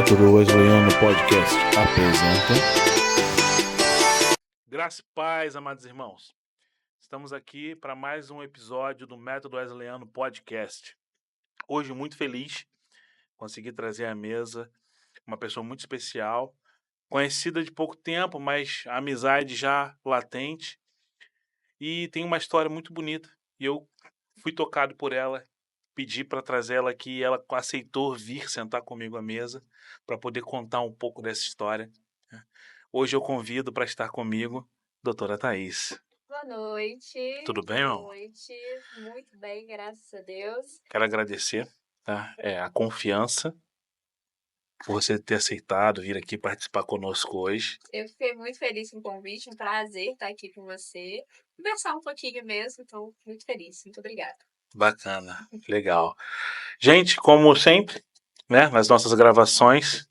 Método Wesleyano Podcast apresenta. Graça e paz, amados irmãos. Estamos aqui para mais um episódio do Método Wesleyano Podcast. Hoje, muito feliz, consegui trazer à mesa uma pessoa muito especial, conhecida de pouco tempo, mas a amizade já latente, e tem uma história muito bonita. E eu fui tocado por ela, pedi para trazer ela aqui, e ela aceitou vir sentar comigo à mesa para poder contar um pouco dessa história. Hoje eu convido para estar comigo doutora Thaís. Boa noite. Tudo bem, irmão? Boa noite. Muito bem, graças a Deus. Quero agradecer, tá? A confiança por você ter aceitado vir aqui participar conosco hoje. Eu fiquei muito feliz com o convite, um prazer estar aqui com você. Conversar um pouquinho mesmo, estou muito feliz. Muito obrigada. Bacana, legal. Gente, como sempre, né, nas nossas gravações,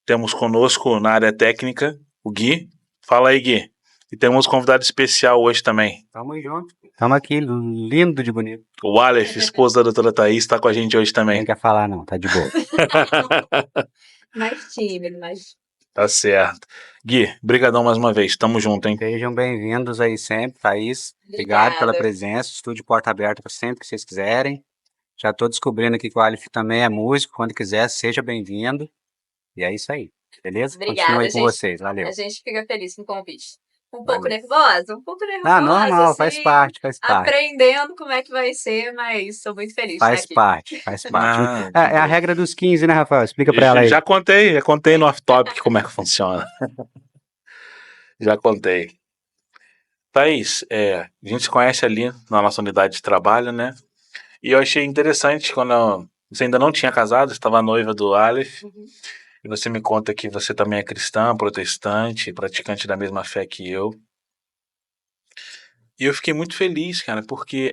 temos conosco na área técnica o Gui. Fala aí, Gui. E temos um convidado especial hoje também. Tamo junto. Tamo aqui, lindo de bonito. O Aleph, esposo da doutora Thaís, está com a gente hoje também. Nem quer falar não, tá de boa. Mais tímido, mas... Tá certo. Gui, brigadão mais uma vez. Tamo junto, hein? Sejam bem-vindos aí sempre, Thaís. Obrigado pela presença. Estúdio porta aberta para sempre que vocês quiserem. Já tô descobrindo aqui que o Aleph também é músico. Quando quiser, seja bem-vindo. E é isso aí, beleza? Obrigada, Continua aí gente. com vocês, valeu. A gente fica feliz com o convite. Um Valeu. pouco nervosa? Um pouco nervosa, Ah, normal, assim, faz parte. aprendendo como é que vai ser, mas estou muito feliz Faz de estar parte. Ah, É a regra dos 15, né, Rafael? Explica pra ela aí. já contei no off-topic como é que funciona. Já contei. Thaís, a gente se conhece ali na nossa unidade de trabalho, né? E eu achei interessante quando você ainda não tinha casado, estava noiva do Aleph, e você me conta que você também é cristã, protestante, praticante da mesma fé que eu. E eu fiquei muito feliz, cara, porque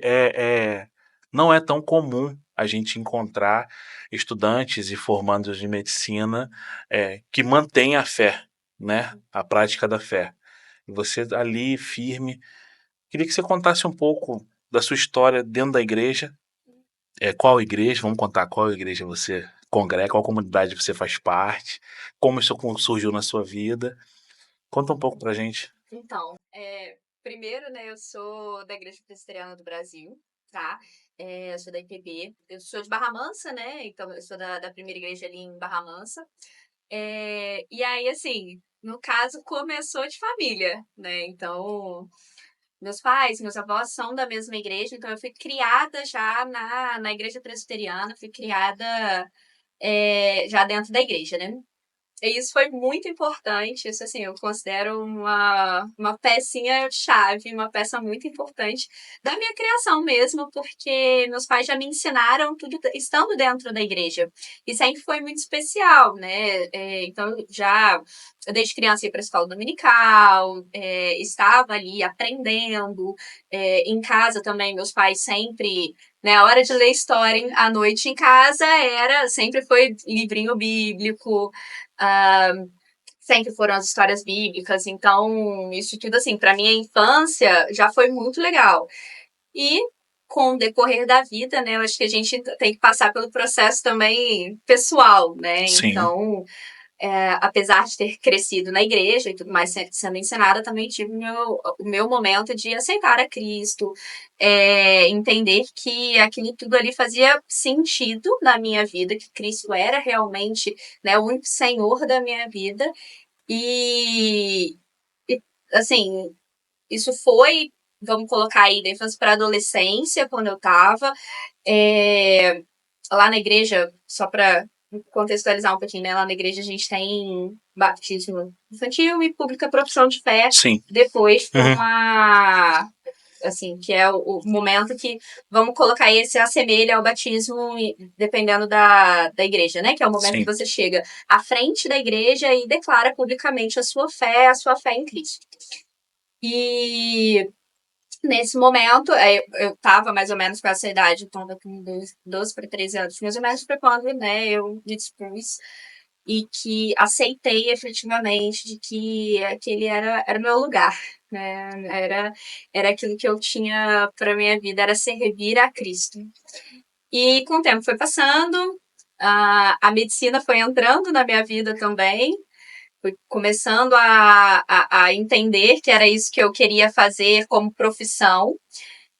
não é tão comum a gente encontrar estudantes e formandos de medicina que mantêm a fé, né? A prática da fé. E você ali, firme. Queria que você contasse um pouco da sua história dentro da igreja. Qual igreja? Vamos contar qual igreja você congrega, qual comunidade você faz parte, como isso surgiu na sua vida. Conta um pouco pra gente. Então, primeiro, né, eu sou da Igreja Presbiteriana do Brasil, tá? Eu sou da IPB. Eu sou de Barra Mansa, né? Então, eu sou da primeira igreja ali em Barra Mansa. E aí, assim, no caso, começou de família, né? Então, meus pais, meus avós são da mesma igreja, então eu fui criada já na igreja presbiteriana, fui criada já dentro da igreja, né? E isso foi muito importante, isso assim, eu considero uma pecinha-chave, uma peça muito importante da minha criação mesmo, porque meus pais já me ensinaram tudo estando dentro da igreja. E sempre foi muito especial, né? Então, desde criança ia para a escola dominical, estava ali aprendendo, em casa também, meus pais sempre... Né, a hora de ler história à noite em casa sempre foi livrinho bíblico, sempre foram as histórias bíblicas, então isso tudo assim, para minha infância já foi muito legal. E com o decorrer da vida, né, eu acho que a gente tem que passar pelo processo também pessoal, né? Sim. Então, apesar de ter crescido na igreja e tudo mais sendo ensinada, também tive o meu momento de aceitar a Cristo, entender que aquilo tudo ali fazia sentido na minha vida, que Cristo era realmente, né, o único Senhor da minha vida. E assim, isso foi, vamos colocar aí, da infância para a adolescência, quando eu estava lá na igreja, só para contextualizar um pouquinho, né? Lá na igreja a gente tem batismo infantil e pública profissão de fé. Sim. Depois tem assim, que é o momento que, vamos colocar aí, se assemelha ao batismo, dependendo da igreja, né? Que é o momento Sim. que você chega à frente da igreja e declara publicamente a sua fé em Cristo. E nesse momento, eu estava mais ou menos com essa idade, então com 12 para 13 anos, mais ou menos foi quando, né, eu me dispus e que aceitei efetivamente de que aquele era o meu lugar, né, era aquilo que eu tinha para minha vida, era servir a Cristo. E com o tempo foi passando, A medicina foi entrando na minha vida também, fui começando a entender que era isso que eu queria fazer como profissão.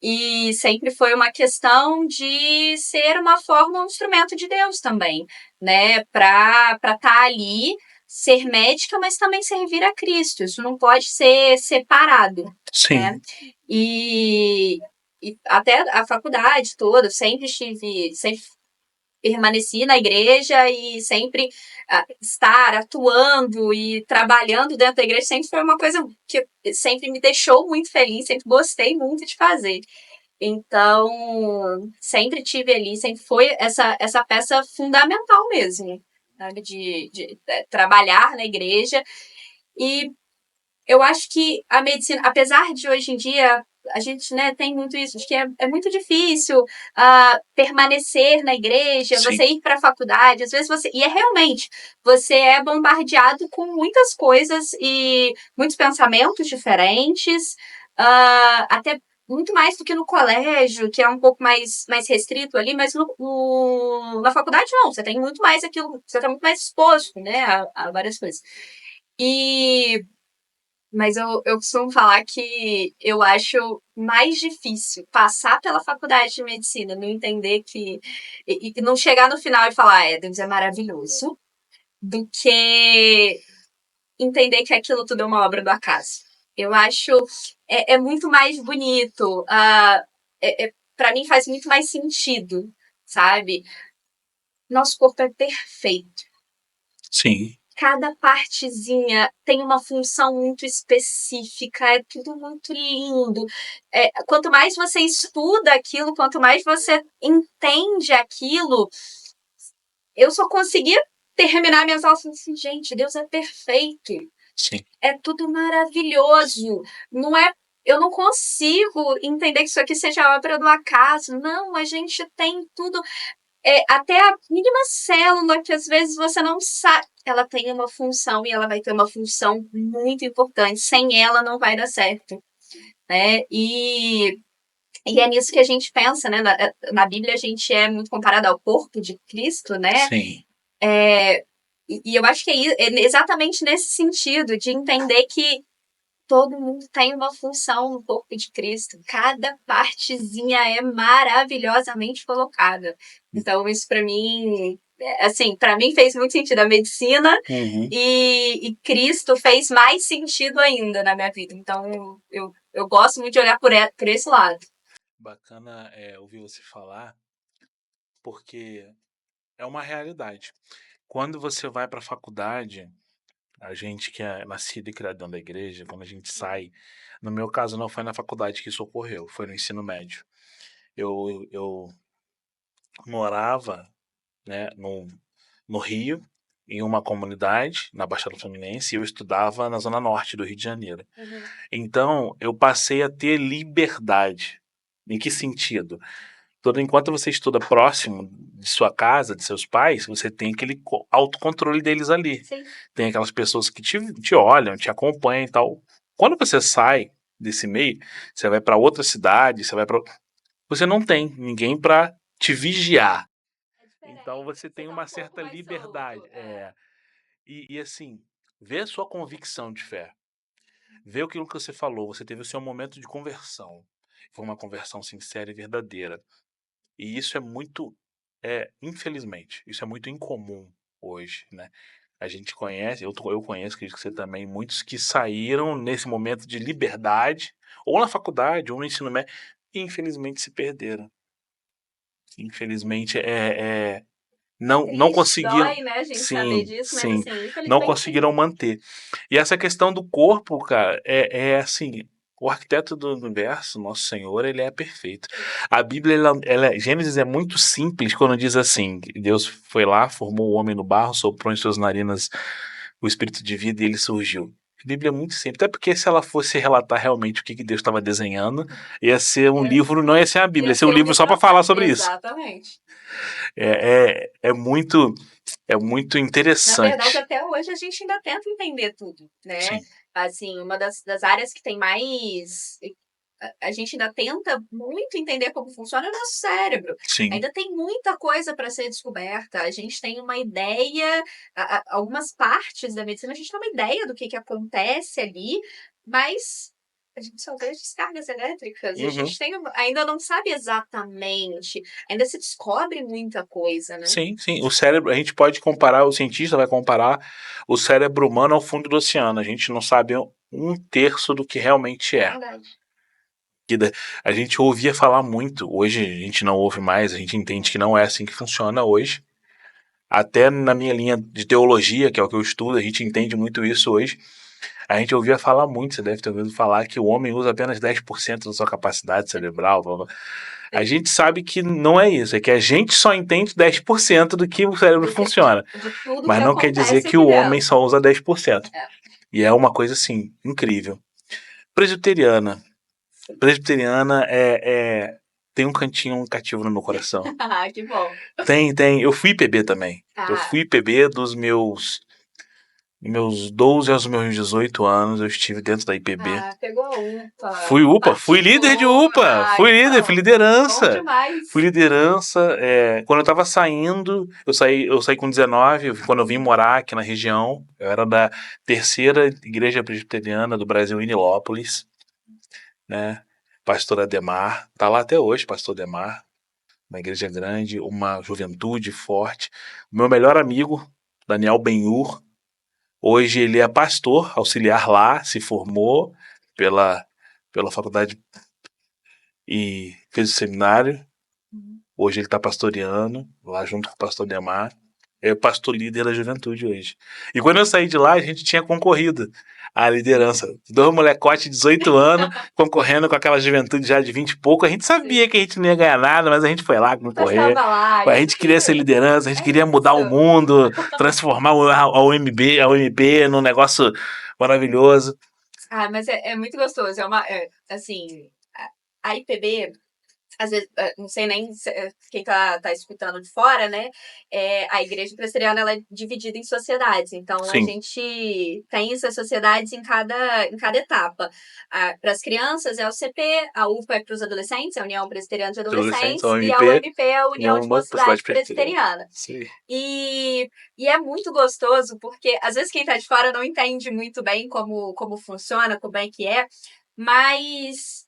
E sempre foi uma questão de ser uma forma, um instrumento de Deus também, né? Para estar ali, ser médica, mas também servir a Cristo. Isso não pode ser separado, né? Sim. E até a faculdade toda, sempre permaneci na igreja e sempre estar atuando e trabalhando dentro da igreja sempre foi uma coisa que sempre me deixou muito feliz, sempre gostei muito de fazer. Então, sempre tive ali, sempre foi essa peça fundamental mesmo, sabe? De trabalhar na igreja. E eu acho que a medicina, apesar de hoje em dia a gente, né, tem muito isso, acho que é muito difícil permanecer na igreja, Sim. você ir para a faculdade, às vezes você. E é realmente, você é bombardeado com muitas coisas e muitos pensamentos diferentes, até muito mais do que no colégio, que é um pouco mais restrito ali, mas na faculdade não, você tem muito mais aquilo, você está muito mais exposto, né, a várias coisas. Mas eu costumo falar que eu acho mais difícil passar pela faculdade de medicina, não entender que. E não chegar no final e falar, Deus é maravilhoso, do que entender que aquilo tudo é uma obra do acaso. Eu acho. É muito mais bonito. Para mim faz muito mais sentido, sabe? Nosso corpo é perfeito. Sim. Cada partezinha tem uma função muito específica, é tudo muito lindo. Quanto mais você estuda aquilo, quanto mais você entende aquilo, eu só conseguia terminar minhas aulas assim, gente, Deus é perfeito. Sim. É tudo maravilhoso. Não é. Eu não consigo entender que isso aqui seja obra do acaso. Não, a gente tem tudo. Até a mínima célula que às vezes você não sabe, ela tem uma função e ela vai ter uma função muito importante. Sem ela não vai dar certo, né? E é nisso que a gente pensa, né? Na Bíblia a gente é muito comparado ao corpo de Cristo, né? Sim. E eu acho que é exatamente nesse sentido de entender que todo mundo tem uma função no corpo de Cristo. Cada partezinha é maravilhosamente colocada. Então, isso para mim, assim, para mim fez muito sentido a medicina e Cristo fez mais sentido ainda na minha vida. Então, eu gosto muito de olhar por esse lado. Bacana ouvir você falar, porque é uma realidade. Quando você vai para a faculdade, a gente que é nascido e criado dentro da igreja, quando a gente sai, no meu caso não foi na faculdade que isso ocorreu, foi no ensino médio. Eu morava, né, no Rio, em uma comunidade, na Baixada Fluminense, e eu estudava na Zona Norte do Rio de Janeiro. Então, eu passei a ter liberdade. Em que sentido? Enquanto você estuda próximo de sua casa, de seus pais, você tem aquele autocontrole deles ali. Sim. Tem aquelas pessoas que te olham, te acompanham e tal. Quando você sai desse meio, você vai para outra cidade, você não tem ninguém para te vigiar. Então você tem uma certa liberdade. E assim, vê a sua convicção de fé. Vê aquilo que você falou. Você teve o seu momento de conversão. Foi uma conversão sincera e verdadeira. E isso é muito, infelizmente, isso é muito incomum hoje, né? A gente conhece, eu conheço, acredito que você também, muitos que saíram nesse momento de liberdade, ou na faculdade, ou no ensino médio, e infelizmente se perderam. Infelizmente, não conseguiram. Dói, né, a gente saber Sim, disso, mas sim, assim, infelizmente. não conseguiram manter. E essa questão do corpo, cara, assim, o arquiteto do universo, nosso Senhor, ele é perfeito. A Bíblia, Gênesis é muito simples quando diz assim, que Deus foi lá, formou o homem no barro, soprou em suas narinas o espírito de vida e ele surgiu. A Bíblia é muito simples, até porque se ela fosse relatar realmente o que Deus estava desenhando, ia ser um livro, não ia ser a Bíblia, ia ser um livro só para falar sobre isso. Exatamente. É muito Na interessante. verdade, até hoje a gente ainda tenta entender tudo, né? Sim. Assim, uma das áreas que tem mais a gente ainda tenta muito entender como funciona o nosso cérebro. Sim. Ainda tem muita coisa para ser descoberta. A gente tem uma ideia, algumas partes da medicina, a gente tem uma ideia do que acontece ali, mas a gente só vê as descargas elétricas. E a gente ainda não sabe exatamente, ainda se descobre muita coisa, né? Sim. O cérebro, a gente pode comparar, o cientista vai comparar o cérebro humano ao fundo do oceano. A gente não sabe 1/3 do que realmente é. Verdade. A gente ouvia falar muito, hoje a gente não ouve mais, a gente entende que não é assim que funciona hoje. Até na minha linha de teologia, que é o que eu estudo, a gente entende muito isso hoje. A gente ouvia falar muito, você deve ter ouvido falar, que o homem usa apenas 10% da sua capacidade cerebral. Blá, blá. A gente sabe que não é isso, é que a gente só entende 10% do que o cérebro funciona. Mas não quer dizer que o homem só usa 10%. E é uma coisa, assim, incrível. Presbiteriana tem um cantinho cativo no meu coração. Ah, que bom. Tem. Eu fui IPB também. Eu fui IPB dos meus 12 aos meus 18 anos, eu estive dentro da IPB. Pegou a UPA. Fui UPA, fui líder de UPA. Fui liderança. Bom demais. Fui liderança. Quando eu tava saindo, eu saí com 19, quando eu vim morar aqui na região. Eu era da 3ª Igreja Presbiteriana do Brasil, em Nilópolis, né? Pastor Ademar, tá lá até hoje, Pastor Ademar. Uma igreja grande, uma juventude forte. O meu melhor amigo, Daniel Benhur, hoje ele é pastor auxiliar lá, se formou pela faculdade e fez o seminário. Hoje ele está pastoreando lá junto com o pastor Demar. É o pastor líder da juventude hoje. E quando eu saí de lá, a gente tinha concorrido à liderança. 2 molecotes de 18 anos concorrendo com aquela juventude já de 20 e pouco. A gente sabia que a gente não ia ganhar nada, mas a gente foi lá concorrer. A gente queria ser liderança, a gente queria mudar o mundo, transformar a UMP num negócio maravilhoso. Mas é muito gostoso. Assim, a IPB, às vezes, não sei nem quem tá escutando de fora, né? A igreja presbiteriana, ela é dividida em sociedades. Então, Sim. A gente tem essas sociedades em cada etapa. Para as crianças é o CP, a UPA é para os adolescentes, a União Presbiteriana de Adolescentes, e a UMP é a União de Mocidade Presbiteriana. Sim. E é muito gostoso, porque às vezes quem tá de fora não entende muito bem como funciona, como é que é, mas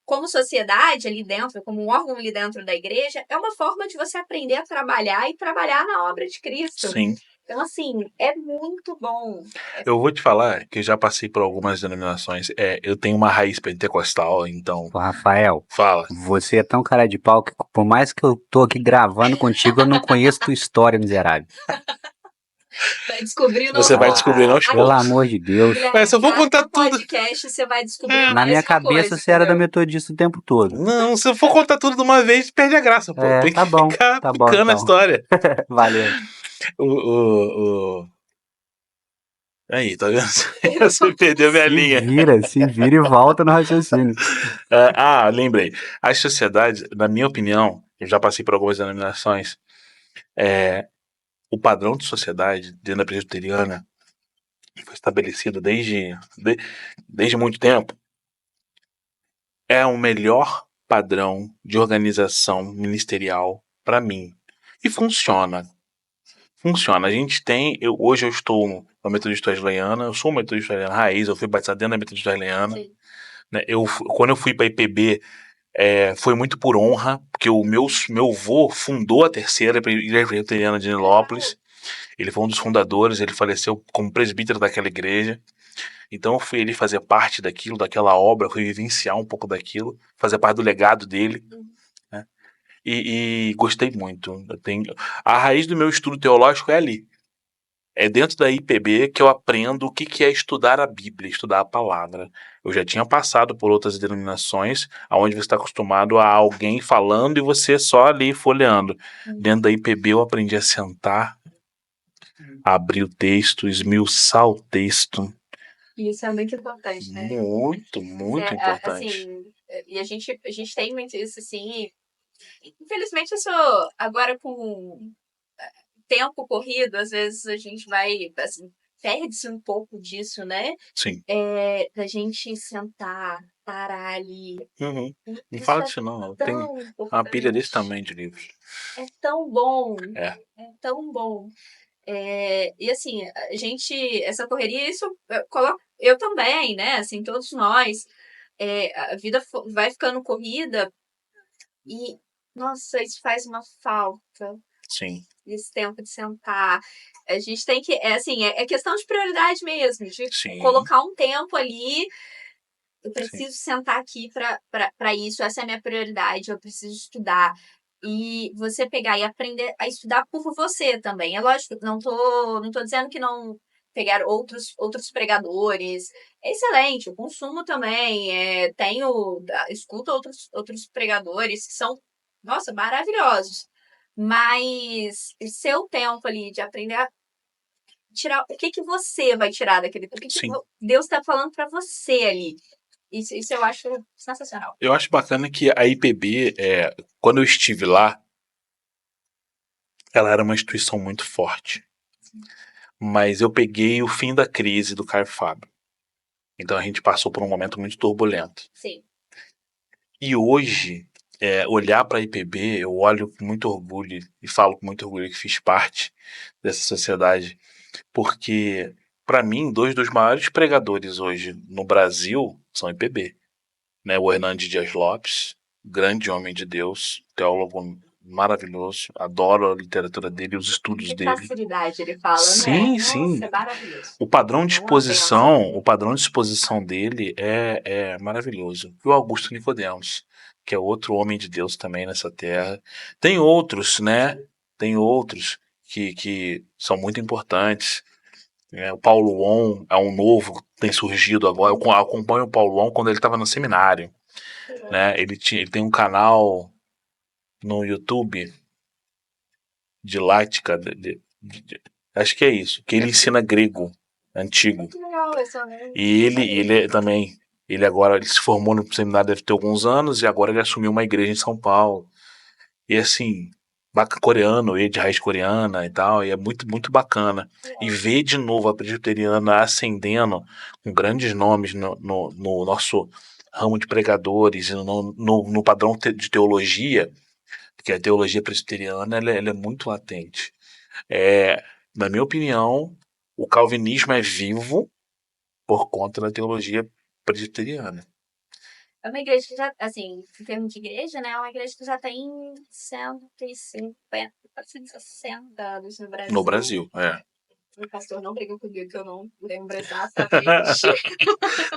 como sociedade ali dentro, como um órgão ali dentro da igreja, é uma forma de você aprender a trabalhar e trabalhar na obra de Cristo. Sim. Então, assim, é muito bom. Eu vou te falar que eu já passei por algumas denominações. Eu tenho uma raiz pentecostal, então... Ô, Rafael, fala. Você é tão cara de pau que por mais que eu tô aqui gravando contigo, eu não conheço tua história, miserável. Vai descobrindo. Você vai descobrindo aos poucos. Pelo amor de Deus. Mas eu vou contar tudo. Podcast, você vai descobrir Na minha cabeça você era da metodista o tempo todo. Não, se eu for contar tudo de uma vez, perde a graça, pô. Tem tá que bom, ficar tá bom, picando então. a história. Valeu. Aí, tá vendo? Você perdeu minha linha. Se vira e volta no raciocínio. Lembrei. As sociedades, na minha opinião, eu já passei por algumas denominações, o padrão de sociedade dentro da presbiteriana foi estabelecido desde muito tempo. É o melhor padrão de organização ministerial para mim. E funciona. A gente tem... Hoje eu estou na Metodista Wesleyana, eu sou Metodista Wesleyana raiz, eu fui batizado dentro da Metodista Wesleyana. Né? Quando eu fui para a IPB, foi muito por honra, porque o meu avô fundou a 3ª Igreja Presbiteriana de Nilópolis. Ele foi um dos fundadores, ele faleceu como presbítero daquela igreja. Então eu fui ali fazer parte daquela obra, fui vivenciar um pouco daquilo, fazer parte do legado dele. Né? E gostei muito. A raiz do meu estudo teológico é ali. É dentro da IPB que eu aprendo o que é estudar a Bíblia, estudar a palavra. Eu já tinha passado por outras denominações, onde você está acostumado a alguém falando e você só ali folheando. Dentro da IPB eu aprendi a sentar, abrir o texto, esmiuçar o texto. Isso é muito importante, né? Muito importante. Assim, e a gente tem muito isso, assim. Infelizmente, eu agora com tempo corrido, às vezes a gente vai, assim, perde-se um pouco disso, né? Sim. Da gente sentar, parar ali. Uhum. Não Isso fala é disso, não. Eu tão tenho uma pilha desse importante. tamanho de livros. É tão bom. É. É tão bom. E assim, a gente, essa correria, isso coloca eu também, né? Assim, todos nós. A vida vai ficando corrida e, nossa, isso faz uma falta. Sim. Esse tempo de sentar. A gente tem que, assim, é questão de prioridade mesmo, de Sim. colocar um tempo ali. Eu Sim. preciso sentar aqui para isso, essa é a minha prioridade, eu preciso estudar. E você pegar e aprender a estudar por você também. É lógico, não tô dizendo que não pegar outros pregadores. É excelente, eu consumo também. Escuto outros pregadores que são, nossa, maravilhosos. Mas o seu tempo ali de aprender a tirar o que você vai tirar daquele, o que Sim. Deus está falando para você ali. Isso eu acho sensacional. Eu acho bacana que a IPB, quando eu estive lá, ela era uma instituição muito forte. Mas eu peguei o fim da crise do Caio Fábio. Então a gente passou por um momento muito turbulento. Sim. E hoje, olhar para a IPB, eu olho com muito orgulho e falo com muito orgulho que fiz parte dessa sociedade, porque, para mim, dois dos maiores pregadores hoje no Brasil são IPB. Né? O Hernandes Dias Lopes, grande homem de Deus, teólogo maravilhoso, adoro a literatura dele, os estudos Que dele. facilidade ele fala, Sim, né? sim. Nossa, é maravilhoso. O padrão de Não há exposição, benção. o padrão de exposição dele é maravilhoso. E o Augusto Nicodemos, que é outro homem de Deus também nessa terra. Tem outros, né? Tem outros que são muito importantes. O Paulo On é um novo que tem surgido agora. Eu acompanho o Paulo On quando ele estava no seminário. Né? Ele tem um canal no YouTube didática, acho que é isso, que ele ensina grego antigo. Muito legal, E ele também, ele se formou no seminário deve ter alguns anos e agora ele assumiu uma igreja em São Paulo. E assim, coreano, ele de raiz coreana e tal, e é muito, muito bacana. E ver de novo a presbiteriana ascendendo com grandes nomes no nosso ramo de pregadores, no padrão de teologia, porque a teologia presbiteriana ela é muito latente. Na minha opinião, o calvinismo é vivo por conta da teologia presbiteriana. É uma igreja que já, assim, em termos de igreja, né? É uma igreja que já tem 150, 160 anos no Brasil. No Brasil, O pastor não brigou comigo, que eu não lembro exatamente.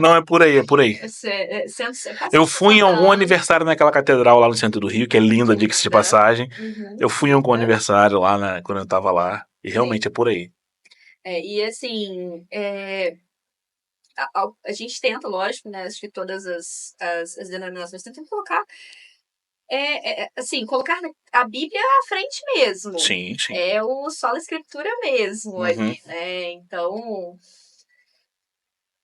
Não, é por aí, é por aí. Eu fui em algum aniversário naquela catedral lá no centro do Rio, que é linda, diga-se de passagem. Uhum. Eu fui em algum aniversário lá quando eu tava lá, e realmente é por aí. E assim, a gente tenta, lógico, né? Acho que todas as denominações tentam colocar, assim, colocar a Bíblia à frente mesmo. Sim, sim. É o sola escritura mesmo ali, né? Então,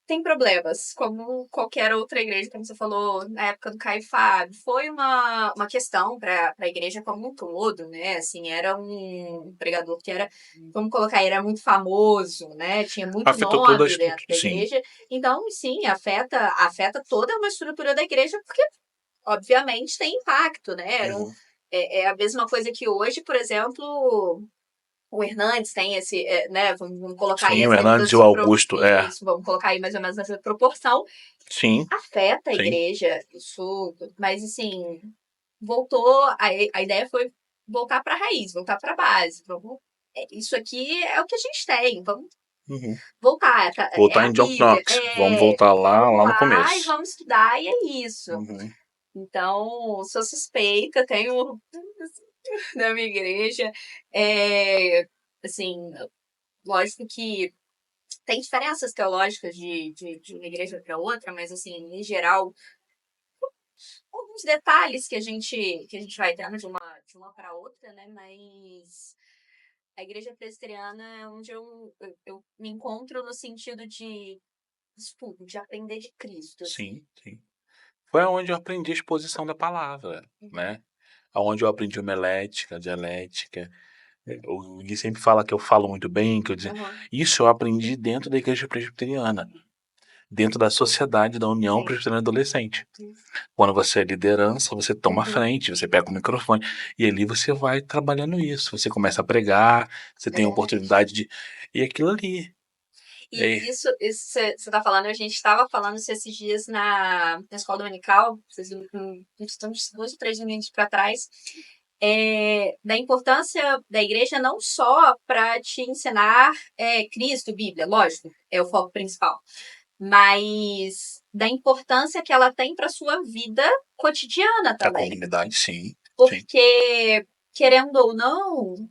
tem problemas, como qualquer outra igreja, como você falou, na época do Caio Fábio. Foi uma questão para a igreja como um todo, né? Assim, era um pregador que era, vamos colocar, era muito famoso, né? Tinha muito Afetou toda a nome dentro da sim. igreja. Então, sim, afeta toda uma estrutura da igreja, porque, obviamente, tem impacto, né? É a mesma coisa que hoje, por exemplo, o Hernandes tem esse, né? Vamos colocar aí Sim, o essa Hernandes e o Augusto, isso, vamos colocar aí mais ou menos nessa proporção. Sim. Afeta a Sim. igreja, isso, mas assim, voltou, a ideia foi voltar para a raiz, voltar para a base. Isso aqui é o que a gente tem, vamos voltar. Voltar a em John Bíblia. Knox, vamos voltar lá no começo. E vamos estudar, e é isso. Uhum. Então, sou suspeita, tenho na minha igreja. Assim, lógico que tem diferenças teológicas de uma igreja para outra, mas, assim, em geral, alguns detalhes que a gente vai tendo de uma para outra, né? Mas a igreja presbiteriana é onde eu me encontro no sentido de estudo, de aprender de Cristo. Assim. Sim, sim. Foi onde eu aprendi a exposição da palavra, né? Onde eu aprendi homilética, dialética, O Gui sempre fala que eu falo muito bem, que eu dizer. Uhum. Isso eu aprendi dentro da igreja presbiteriana, dentro da sociedade da União Sim. Presbiteriana Adolescente. Sim. Quando você é liderança, você toma a Uhum. frente, você pega o microfone e ali você vai trabalhando isso. Você começa a pregar, você tem a oportunidade de. E aquilo ali. E isso você tá falando, a gente estava falando isso esses dias na escola dominical, uns 2 ou 3 domingos para trás, da importância da igreja não só para te ensinar Cristo, Bíblia, lógico, é o foco principal, mas da importância que ela tem para sua vida cotidiana A também. comunidade, sim. Porque, querendo ou não,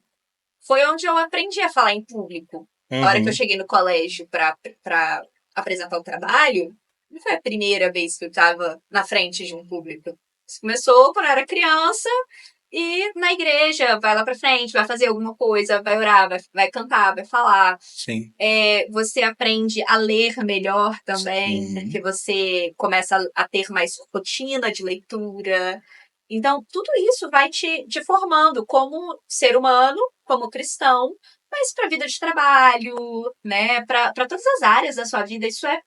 foi onde eu aprendi a falar em público. A hora que eu cheguei no colégio para apresentar o trabalho, não foi a primeira vez que eu estava na frente de um público. Isso começou quando eu era criança e na igreja, vai lá para frente, vai fazer alguma coisa, vai orar, vai cantar, vai falar. Sim. Você aprende a ler melhor também, porque você começa a ter mais rotina de leitura. Então, tudo isso vai te formando como ser humano, como cristão, mas para a vida de trabalho, né? Para todas as áreas da sua vida, isso é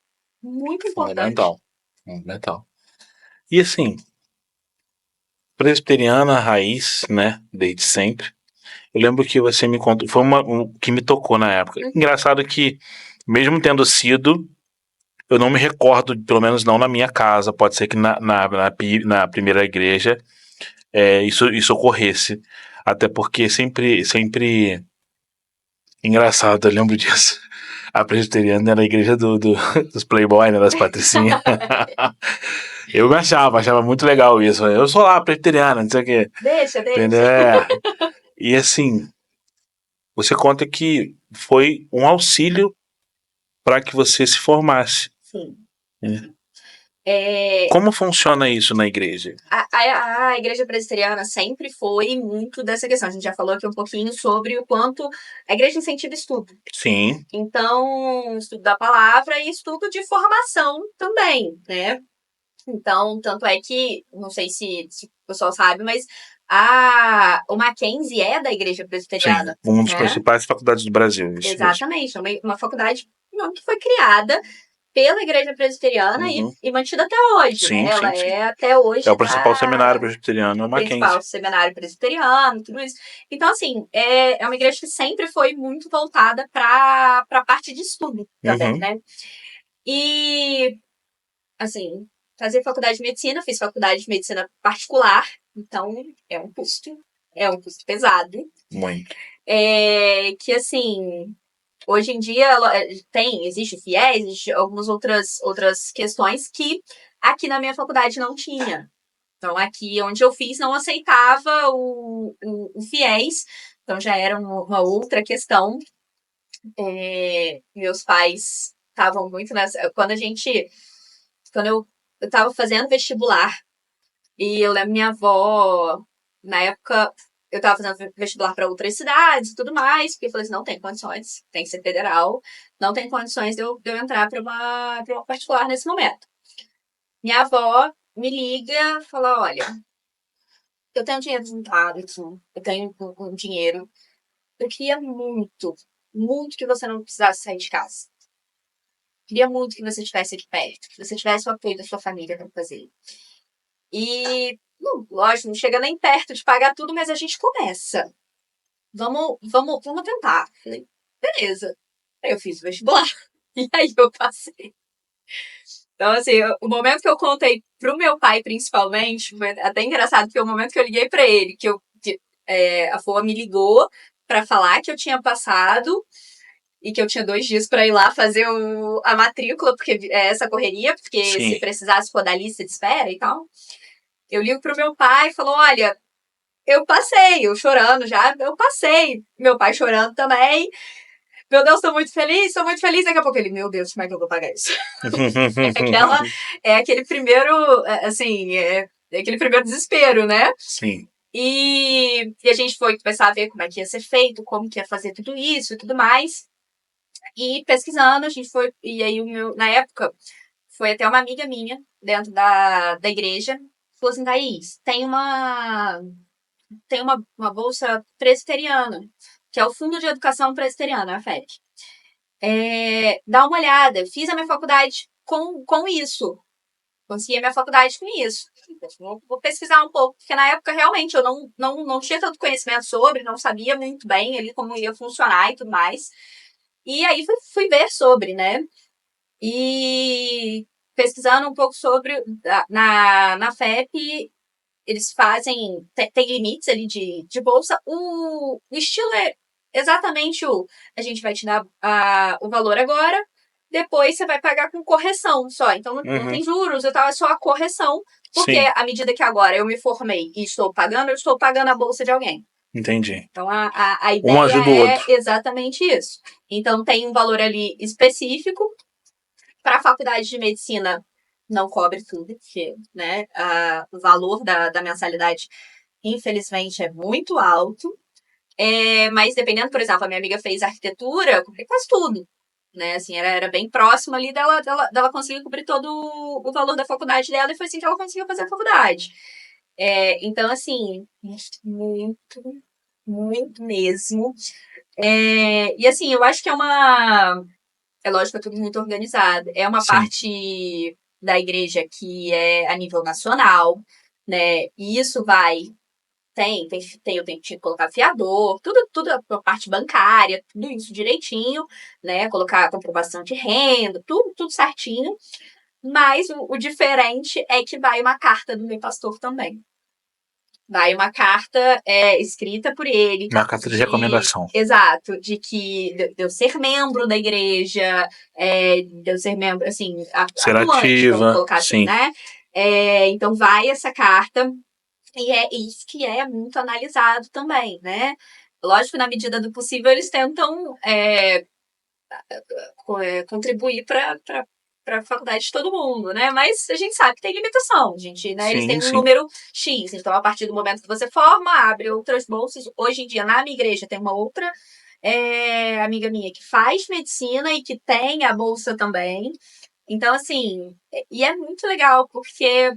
muito importante. Fundamental. E assim, presbiteriana raiz, né? Desde sempre. Eu lembro que você me contou, foi que me tocou na época. Engraçado que, mesmo tendo sido, eu não me recordo, pelo menos não na minha casa, pode ser que na primeira igreja isso ocorresse. Até porque sempre. Engraçado, eu lembro disso. A presbiteriana era a igreja dos playboy, né, das patricinhas. Eu me achava muito legal isso. Eu sou lá, presbiteriana, não sei o quê. Deixa. Entendeu? E assim, você conta que foi um auxílio para que você se formasse. Sim. Como funciona isso na igreja? A igreja presbiteriana sempre foi muito dessa questão. A gente já falou aqui um pouquinho sobre o quanto a igreja incentiva estudo. Sim. Então, estudo da palavra e estudo de formação também, né? Então, tanto é que, não sei se o pessoal sabe, mas o Mackenzie é da igreja presbiteriana. Sim, uma das principais faculdades do Brasil. Isso exatamente, uma faculdade que foi criada pela igreja presbiteriana e mantida até hoje, né? Ela é até hoje. É o principal seminário presbiteriano, o Mackenzie. Principal seminário presbiteriano, tudo isso. Então, assim, é uma igreja que sempre foi muito voltada para a parte de estudo também, né? E, assim, fazer faculdade de medicina, fiz faculdade de medicina particular, então é um custo pesado. Muito. Que, assim, hoje em dia existe FIES, existe algumas outras questões que aqui na minha faculdade não tinha. Então, aqui onde eu fiz não aceitava o FIES, então já era uma outra questão. Meus pais estavam muito nessa. Quando eu estava fazendo vestibular, e eu lembro minha avó, na época, eu estava fazendo vestibular para outras cidades e tudo mais, porque eu falei assim, não tem condições, tem que ser federal, não tem condições de eu entrar para uma particular nesse momento. Minha avó me liga e fala, olha, eu tenho dinheiro juntado aqui, eu tenho um dinheiro, eu queria muito que você não precisasse sair de casa. Queria muito que você estivesse aqui perto, que você tivesse o apoio da sua família para fazer. E, lógico, não chega nem perto de pagar tudo, mas a gente começa. Vamos tentar. Falei, beleza. Aí eu fiz o vestibular. E aí eu passei. Então, assim, o momento que eu contei pro meu pai, principalmente, foi até engraçado, porque o momento que eu liguei pra ele, a FOA me ligou pra falar que eu tinha passado e que eu tinha 2 dias pra ir lá fazer a matrícula, porque é essa correria, porque se precisasse for da lista de espera e tal. Eu ligo pro meu pai e falo, olha, eu passei, eu chorando já, eu passei. Meu pai chorando também. Meu Deus, tô muito feliz. Daqui a pouco ele, meu Deus, como é que eu vou pagar isso? Aquele primeiro, assim, aquele primeiro desespero, né? Sim. E a gente foi começar a ver como é que ia ser feito, como que ia fazer tudo isso e tudo mais. E pesquisando, a gente foi, e aí na época, foi até uma amiga minha, dentro da igreja, falou assim, Thaís, tem uma bolsa presbiteriana. que é o Fundo de Educação Presbiteriana, a FEP. Dá uma olhada. Fiz a minha faculdade com isso. Consegui a minha faculdade com isso. Vou pesquisar um pouco, porque na época realmente eu não tinha tanto conhecimento sobre, não sabia muito bem ali como ia funcionar e tudo mais. E aí fui ver sobre, né? E pesquisando um pouco sobre, na FEP, eles fazem, tem limites ali de bolsa. O estilo é exatamente a gente vai te dar o valor agora, depois você vai pagar com correção só. Então não tem juros e tal, é só a correção. Porque Sim. à medida que agora eu me formei e estou pagando, eu estou pagando a bolsa de alguém. Entendi. Então a ideia ajuda o outro. exatamente isso. Então tem um valor ali específico. Para a faculdade de medicina não cobre tudo, porque, né, o valor da mensalidade, infelizmente, é muito alto. Mas dependendo, por exemplo, a minha amiga fez arquitetura, eu comprei quase tudo. Né, assim, era bem próximo ali dela conseguir cobrir todo o valor da faculdade dela, e foi assim que ela conseguiu fazer a faculdade. Então, assim, muito, muito mesmo. E assim, eu acho que é lógico que é tudo muito organizado. É uma Sim. parte da igreja que é a nível nacional, né? E isso vai. Eu tenho que colocar fiador, tudo a parte bancária, tudo isso direitinho, né? Colocar a comprovação de renda, tudo certinho. Mas o diferente é que vai uma carta do meu pastor também. Vai uma carta escrita por ele. Uma carta de recomendação. Exato, de eu ser membro da igreja, de eu ser membro, assim, Ser atuante, ativa, vamos colocar assim, sim. né? Então vai essa carta, e é isso que é muito analisado também, né? Lógico que na medida do possível eles tentam contribuir para a faculdade de todo mundo, né? Mas a gente sabe que tem limitação, gente, né? Eles têm um número X, então a partir do momento que você forma, abre outras bolsas. Hoje em dia, na minha igreja, tem uma outra amiga minha que faz medicina e que tem a bolsa também. Então, assim, e é muito legal, porque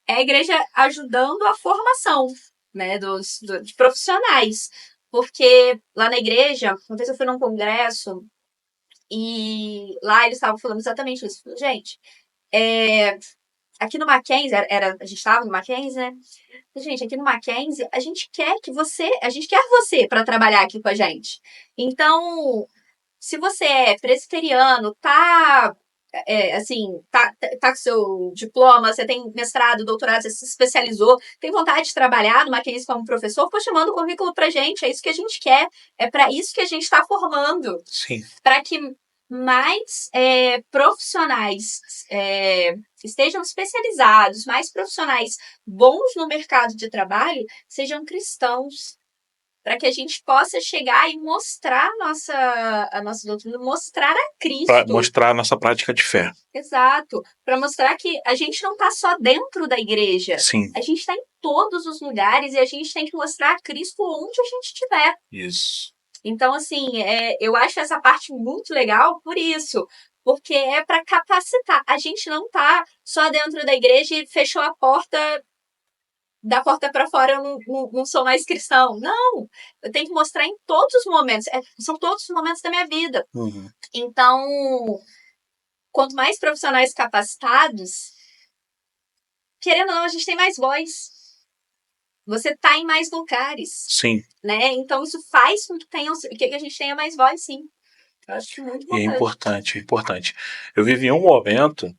é a igreja ajudando a formação, né, de profissionais. Porque lá na igreja, uma vez eu fui num congresso, e lá eles estavam falando exatamente isso. Gente, aqui no Mackenzie, a gente estava no Mackenzie, né? Gente, aqui no Mackenzie, a gente quer você para trabalhar aqui com a gente. Então, se você é presbiteriano, tá com seu diploma, você tem mestrado, doutorado, você se especializou, tem vontade de trabalhar no Mackenzie como professor, pô, manda o currículo pra gente, é isso que a gente quer, é para isso que a gente está formando. Sim. Para que mais profissionais estejam especializados, mais profissionais bons no mercado de trabalho sejam cristãos, para que a gente possa chegar e mostrar a nossa doutrina, mostrar a Cristo. Para mostrar a nossa prática de fé. Exato. Para mostrar que a gente não está só dentro da igreja. Sim. A gente está em todos os lugares e a gente tem que mostrar a Cristo onde a gente estiver. Isso. Então, assim, eu acho essa parte muito legal por isso. Porque é para capacitar. A gente não tá só dentro da igreja e fechou a porta, da porta para fora eu não sou mais cristão. Não! Eu tenho que mostrar em todos os momentos. São todos os momentos da minha vida. Uhum. Então, quanto mais profissionais capacitados, querendo ou não, a gente tem mais voz. Você tá em mais lugares. Sim. Né? Então, isso faz com que a gente tenha mais voz, sim. Eu acho muito importante. É importante. Eu vivi um momento,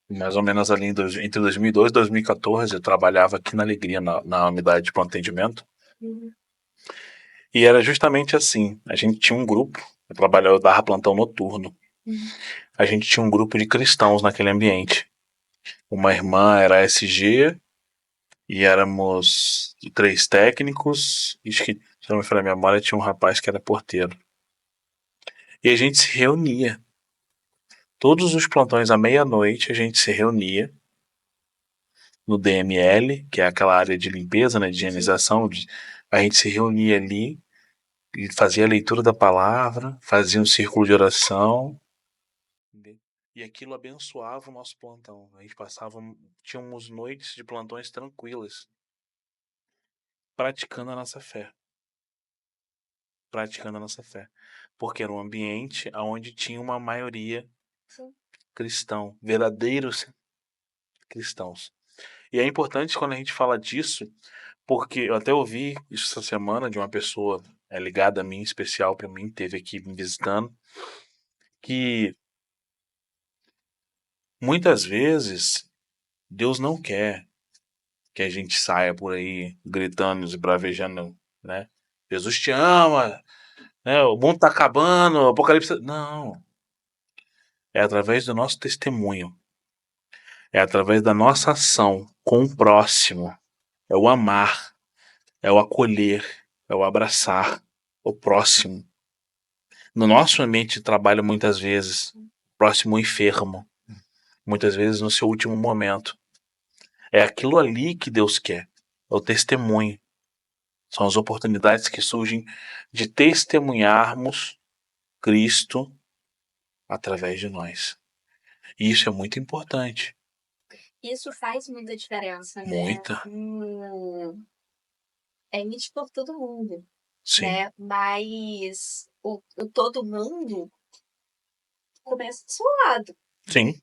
mais ou menos ali entre 2002 e 2014, eu trabalhava aqui na Alegria, na unidade de pronto atendimento. Uhum. E era justamente assim, a gente tinha um grupo, eu dava plantão noturno. Uhum. A gente tinha um grupo de cristãos naquele ambiente. Uma irmã era SG, e éramos 3 técnicos, e acho que, se não me falha a memória, tinha um rapaz que era porteiro. E a gente se reunia. Todos os plantões à meia-noite a gente se reunia no DML, que é aquela área de limpeza, né, de higienização. A gente se reunia ali e fazia a leitura da palavra, fazia um círculo de oração. E aquilo abençoava o nosso plantão. A gente tínhamos noites de plantões tranquilas, praticando a nossa fé. praticando a nossa fé. Porque era um ambiente onde tinha uma maioria Sim. cristão, verdadeiros cristãos. E é importante quando a gente fala disso, porque eu até ouvi isso essa semana de uma pessoa ligada a mim, especial para mim, teve aqui me visitando, que muitas vezes Deus não quer que a gente saia por aí gritando e bravejando, né? Jesus te ama, né? O mundo tá acabando, o apocalipse. Não. É através do nosso testemunho. É através da nossa ação com o próximo. É o amar, é o acolher, é o abraçar o próximo. No nosso ambiente de trabalho, muitas vezes, próximo enfermo, muitas vezes no seu último momento. É aquilo ali que Deus quer, é o testemunho. São as oportunidades que surgem de testemunharmos Cristo através de nós. E isso é muito importante. Isso faz muita diferença, né? Muita. É íntimo por todo mundo, Sim. né? Mas o todo mundo começa do seu lado. Sim.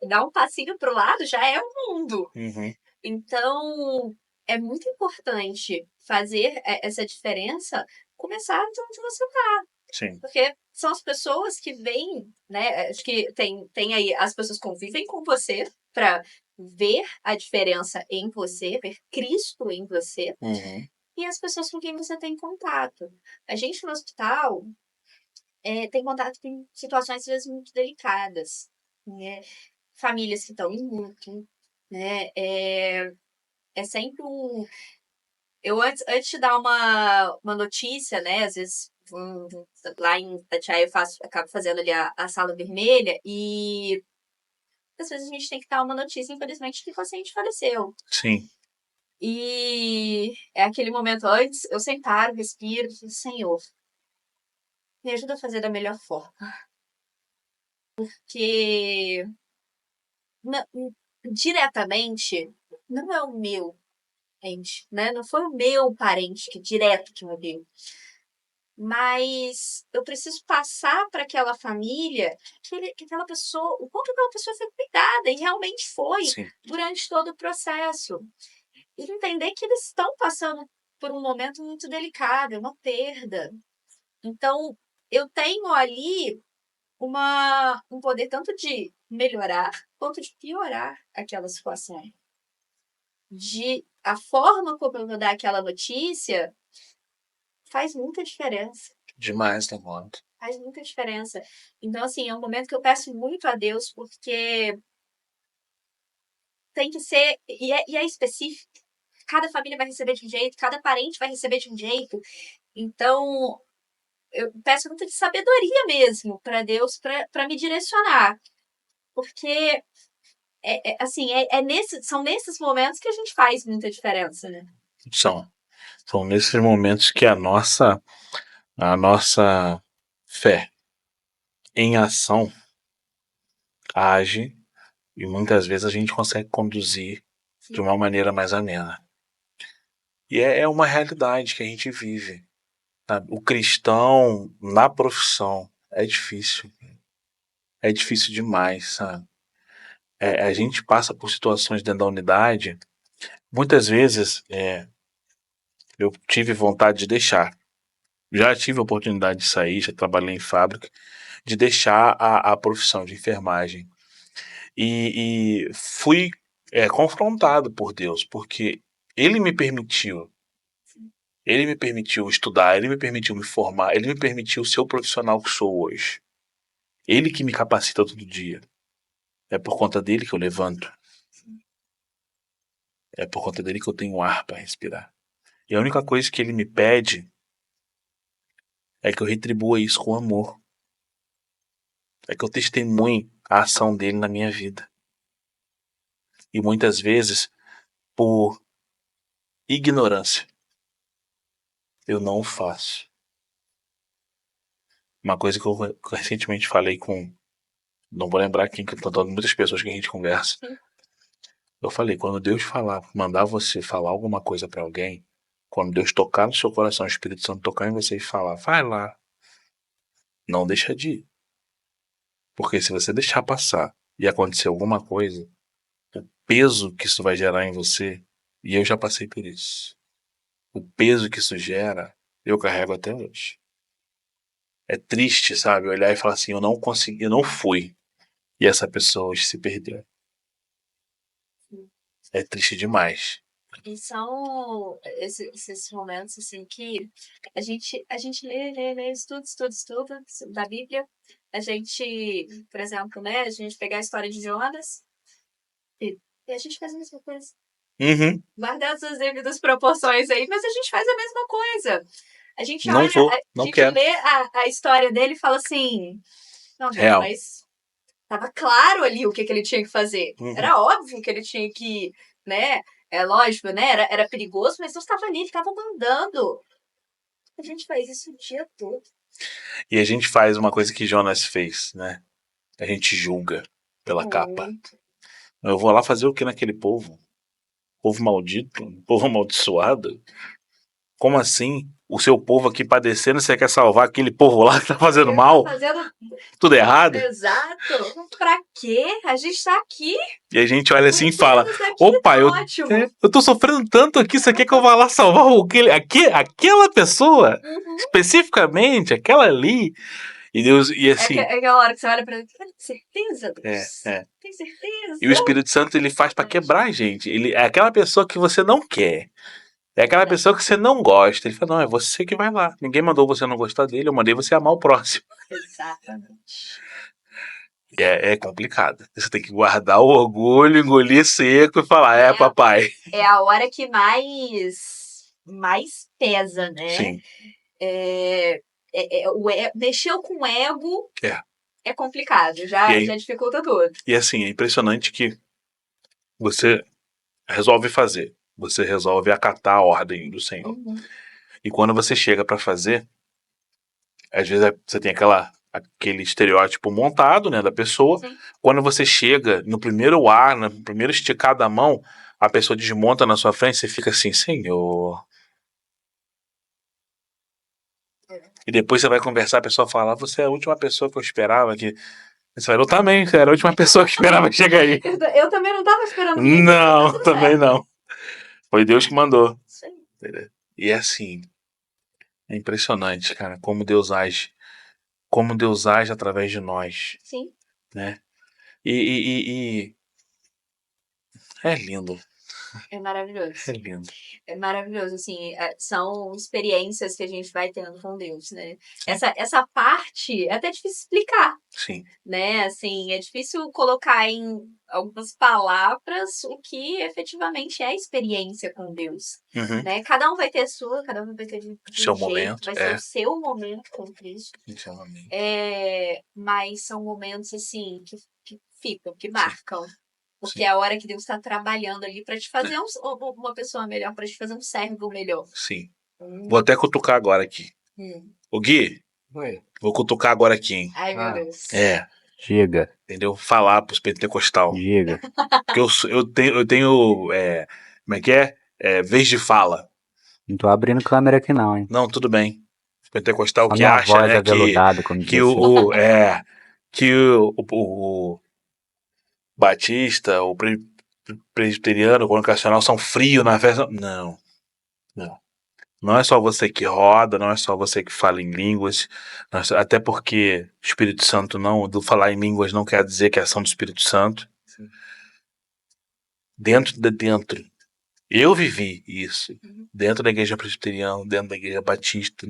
Dar um passinho pro lado já é o mundo. Uhum. Então, é muito importante fazer essa diferença, começar de onde você tá. Sim. Porque são as pessoas que vêm, né? Acho que tem aí, as pessoas convivem com você para ver a diferença em você, ver Cristo em você, Uhum. e as pessoas com quem você tem contato. A gente no hospital tem contato com situações, às vezes, muito delicadas, né? Famílias que estão em luto, né? É sempre um... Eu, antes de dar uma notícia, né? Às vezes, lá em Itatiaia, acabo fazendo ali a sala vermelha e às vezes a gente tem que dar uma notícia, infelizmente, que o paciente faleceu. Sim. E é aquele momento antes, eu sempre paro, respiro, e falo, Senhor, me ajuda a fazer da melhor forma. Porque diretamente não é o meu ente, né? Não foi o meu parente direto que morreu. Mas eu preciso passar para aquela família que aquela pessoa, o quanto aquela pessoa foi cuidada, e realmente foi Sim. durante todo o processo. E entender que eles estão passando por um momento muito delicado, uma perda. Então, eu tenho ali um poder tanto de melhorar quanto de piorar aquela situação. A forma como eu vou dar aquela notícia faz muita diferença. Demais, tá bom. Faz muita diferença. Então, assim, é um momento que eu peço muito a Deus, porque tem que ser, e é específico. Cada família vai receber de um jeito, cada parente vai receber de um jeito. Então, eu peço muito de sabedoria mesmo para Deus, para me direcionar. Porque, assim, são nesses momentos que a gente faz muita diferença, né? São nesses momentos que a nossa fé em ação age e muitas vezes a gente consegue conduzir de uma maneira mais amena. E é uma realidade que a gente vive. Sabe? O cristão na profissão é difícil. É difícil demais, sabe? A gente passa por situações dentro da unidade. Muitas vezes eu tive vontade de deixar. Já tive a oportunidade de sair, já trabalhei em fábrica, de deixar a profissão de enfermagem. E fui confrontado por Deus, porque Ele me permitiu. Ele me permitiu estudar, Ele me permitiu me formar, Ele me permitiu ser o profissional que sou hoje. Ele que me capacita todo dia. É por conta dele que eu levanto. É por conta dele que eu tenho ar para respirar. E a única coisa que ele me pede é que eu retribua isso com amor. É que eu testemunhe a ação dele na minha vida. E muitas vezes, por ignorância, eu não o faço. Uma coisa que eu recentemente falei com... Não vou lembrar quem, que eu tô dando muitas pessoas que a gente conversa. Eu falei, quando Deus mandar você falar alguma coisa para alguém, Quando Deus tocar no seu coração, o Espírito Santo tocar em você e falar, vai lá. Não deixa de ir. Porque se você deixar passar e acontecer alguma coisa, o peso que isso vai gerar em você, e eu já passei por isso, o peso que isso gera, eu carrego até hoje. É triste, sabe? Olhar e falar assim, eu não consegui, eu não fui. E essa pessoa se perdeu. É triste demais. E são esses momentos assim que a gente lê, estuda da Bíblia. A gente, por exemplo, né? A gente pegar a história de Jonas e a gente faz a mesma coisa. Uhum. Guardar suas devidas proporções aí, mas a gente faz a mesma coisa. A gente Não olha, vou, a não gente quero. lê a história dele e fala assim, não, gente, Real. mas tava claro ali o que ele tinha que fazer. Uhum. Era óbvio que ele tinha que, né? É lógico, né? Era perigoso, mas Deus estava ali, ele estava mandando. A gente faz isso o dia todo. E a gente faz uma coisa que Jonas fez, né? A gente julga pela capa. Eu vou lá fazer o que naquele povo? Povo maldito? Povo amaldiçoado? Como assim? O seu povo aqui padecendo, você quer salvar aquele povo lá que tá fazendo Ele mal? tá fazendo Tudo errado? exato. Pra quê? A gente tá aqui. E a gente olha assim e fala, Daqui, opa, tá eu ótimo. tô sofrendo tanto aqui, você quer que eu vá lá salvar aquela pessoa? Uhum. Especificamente, aquela ali. E Deus, e assim... É aquela hora que você olha pra ele, tem certeza, Deus? É. Tem certeza? E o Espírito Santo, ele faz pra quebrar a gente. Ele é aquela pessoa que você não quer. É aquela pessoa que você não gosta. Ele fala, não, é você que vai lá. Ninguém mandou você não gostar dele, eu mandei você amar o próximo. Exatamente. E é complicado. Você tem que guardar o orgulho, engolir seco e falar, papai. É a hora que mais pesa, né? Sim. Mexeu com o ego É. é complicado, já dificulta tudo. E assim, é impressionante que você resolve fazer. Você resolve acatar a ordem do Senhor. Uhum. E quando você chega pra fazer, às vezes você tem aquele estereótipo montado, né, da pessoa. Sim. Quando você chega no primeiro ar, no primeiro esticar da mão, a pessoa desmonta na sua frente, você fica assim, Senhor. E depois você vai conversar, a pessoa fala, você é a última pessoa que eu esperava que... Você fala, eu também, você era a última pessoa que esperava chegar aí. Eu também não tava esperando. Não, também não. Foi Deus que mandou. Sim. E é assim, é impressionante, cara, como Deus age. Como Deus age através de nós. Sim. Né? E é lindo. É maravilhoso. É lindo. É maravilhoso, assim, são experiências que a gente vai tendo com Deus, né? Essa parte é até difícil explicar. Sim. Né? Assim, é difícil colocar em algumas palavras o que efetivamente é a experiência com Deus. Uhum. Né? Cada um vai ter a sua, cada um vai ter de Seu um momento, jeito, vai ser o seu momento com Cristo. Mas são momentos assim que ficam, que marcam. Porque é a hora que Deus está trabalhando ali para te fazer uma pessoa melhor, para te fazer um servo melhor. Sim. Vou até cutucar agora aqui. O Gui, Oi. vou cutucar agora aqui, hein? Ai, meu Deus. Diga. Entendeu? Falar pros pentecostal. Diga. Porque eu tenho como é que é? Vez de fala. Não tô abrindo câmera aqui não, hein? Não, tudo bem. Pentecostal A que minha acha, voz né, aveludada, como que diz assim. o batista, o presbiteriano, o congregacional são frios na festa. Não. Não é só você que roda, não é só você que fala em línguas, até porque o Espírito Santo do falar em línguas não quer dizer que é ação do Espírito Santo. Sim. Dentro. Eu vivi isso. Dentro da igreja presbiteriana, dentro da igreja batista,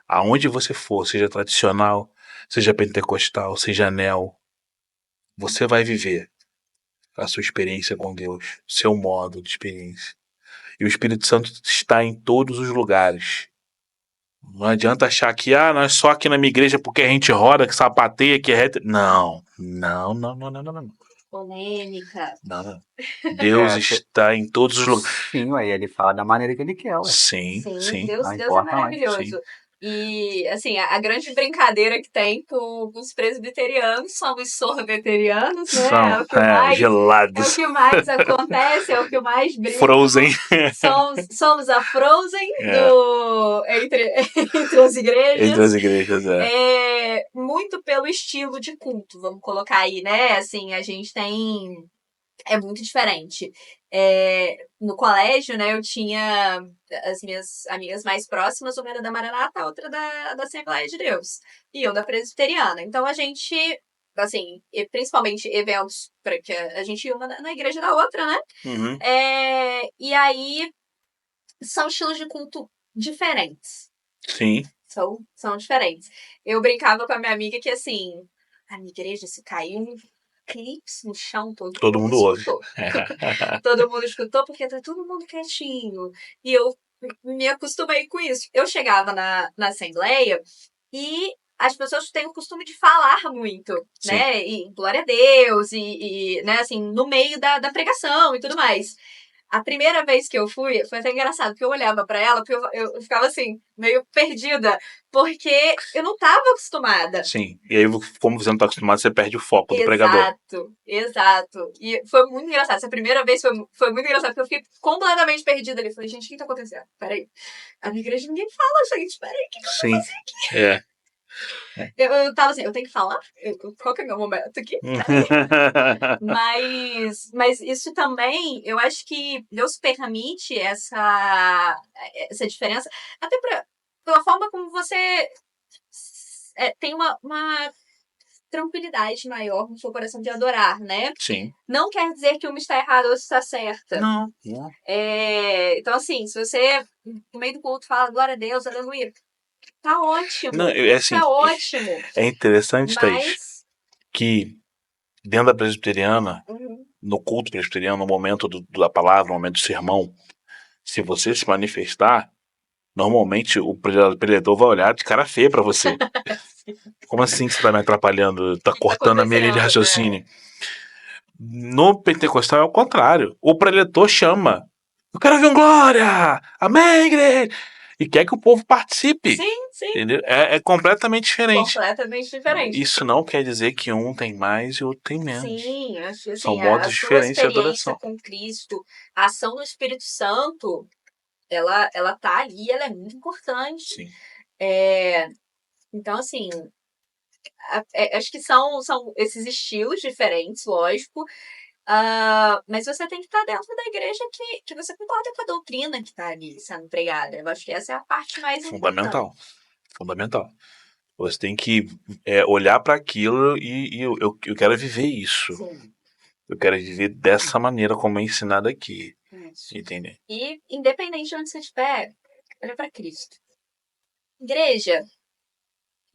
aonde você for, seja tradicional, seja pentecostal, seja anel, você vai viver a sua experiência com Deus, seu modo de experiência. E o Espírito Santo está em todos os lugares. Não adianta achar que, nós só aqui na minha igreja porque a gente roda, que sapateia, que é reto. Não. Polêmica. Não. Deus está em todos os lugares. Sim, aí ele fala da maneira que ele quer, ué. Sim. Deus é importa, maravilhoso. Sim. E, assim, a grande brincadeira que tem com os presbiterianos são os sorveterianos, né? São É o que gelados. acontece, é o que mais brinca. Frozen. Somos a Frozen É. entre as igrejas. Entre as igrejas, Muito pelo estilo de culto, vamos colocar aí, né? Assim, a gente tem... É muito diferente. No colégio, né, eu tinha as minhas amigas mais próximas, uma era da Maranata, a outra da Assembleia de Deus. E eu da Presbiteriana. Então a gente, assim, principalmente eventos, porque a gente ia uma na igreja da outra, né? Uhum. E aí são estilos de culto diferentes. Sim. São diferentes. Eu brincava com a minha amiga que, assim, a minha igreja se caiu clipes no chão, todo mundo ouve. escutou. Todo mundo escutou porque tá todo mundo quietinho. E eu me acostumei com isso. Eu chegava na assembleia e as pessoas têm o costume de falar muito, Sim. né? E glória a Deus, e né, assim, no meio da pregação e tudo mais. A primeira vez que eu fui, foi até engraçado, porque eu olhava pra ela, porque eu ficava assim, meio perdida, porque eu não tava acostumada. Sim, e aí, como você não tá acostumado, você perde o foco do pregador. Exato. E foi muito engraçado. Essa primeira vez foi muito engraçado, porque eu fiquei completamente perdida ali. Falei, gente, o que tá acontecendo? Peraí. A minha igreja ninguém fala, gente. Peraí, o que eu vou fazer aqui? Eu tava assim, eu tenho que falar? Qual que é o meu momento aqui? Mas isso também, eu acho que Deus permite essa diferença, até pela forma como você tem uma tranquilidade maior no seu coração de adorar, né? Sim. Não quer dizer que uma está errada ou está certa. Não. Então, assim, se você, no meio do culto, fala glória a Deus, aleluia, tá ótimo. Não, assim, tá ótimo. É interessante, Thaís, Mas... que dentro da presbiteriana, no culto presbiteriano, no momento da palavra, no momento do sermão, se você se manifestar, normalmente o pregador vai olhar de cara feia pra você. Como assim que você tá me atrapalhando? Tá cortando a minha linha de raciocínio? No pentecostal é o contrário. O preletor chama. Eu quero ver um glória! Amém, igreja! E quer que o povo participe. Sim. Entendeu? É completamente diferente. Completamente diferente. Isso não quer dizer que um tem mais e o outro tem menos. Sim, assim, São modos diferentes de adoração. Com Cristo, a ação do Espírito Santo, ela tá ali, ela é muito importante. Sim. Então, assim, acho que são esses estilos diferentes, lógico. Mas você tem que estar dentro da igreja que você concorda com a doutrina que está ali sendo pregada. Eu acho que essa é a parte mais importante. Fundamental. Você tem que olhar para aquilo e eu quero viver isso. Sim. Eu quero viver dessa maneira como é ensinado aqui. Entender? E independente de onde você estiver, olha para Cristo. Igreja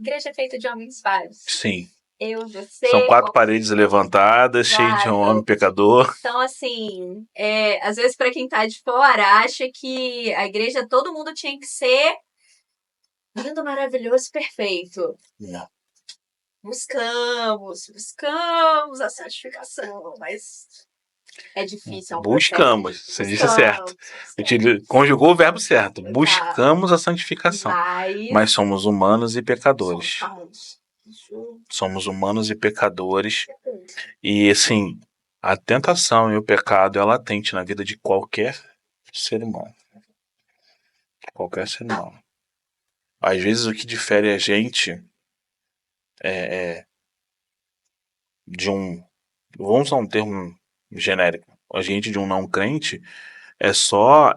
é feita de homens vários. Sim. Eu, você... São 4 paredes levantadas, cheio de um homem pecador. Então, assim, às vezes para quem tá de fora, acha que a igreja, todo mundo tinha que ser lindo, maravilhoso, perfeito. Não. Buscamos a santificação, mas é difícil. Buscamos, você disse certo. A gente conjugou o verbo certo. Buscamos a santificação. Mas somos humanos e pecadores. Somos humanos e pecadores. E, assim, a tentação e o pecado é latente na vida de qualquer ser humano. Qualquer ser humano. Às vezes o que difere a gente de um... Vamos usar um termo genérico. A gente de um não crente é só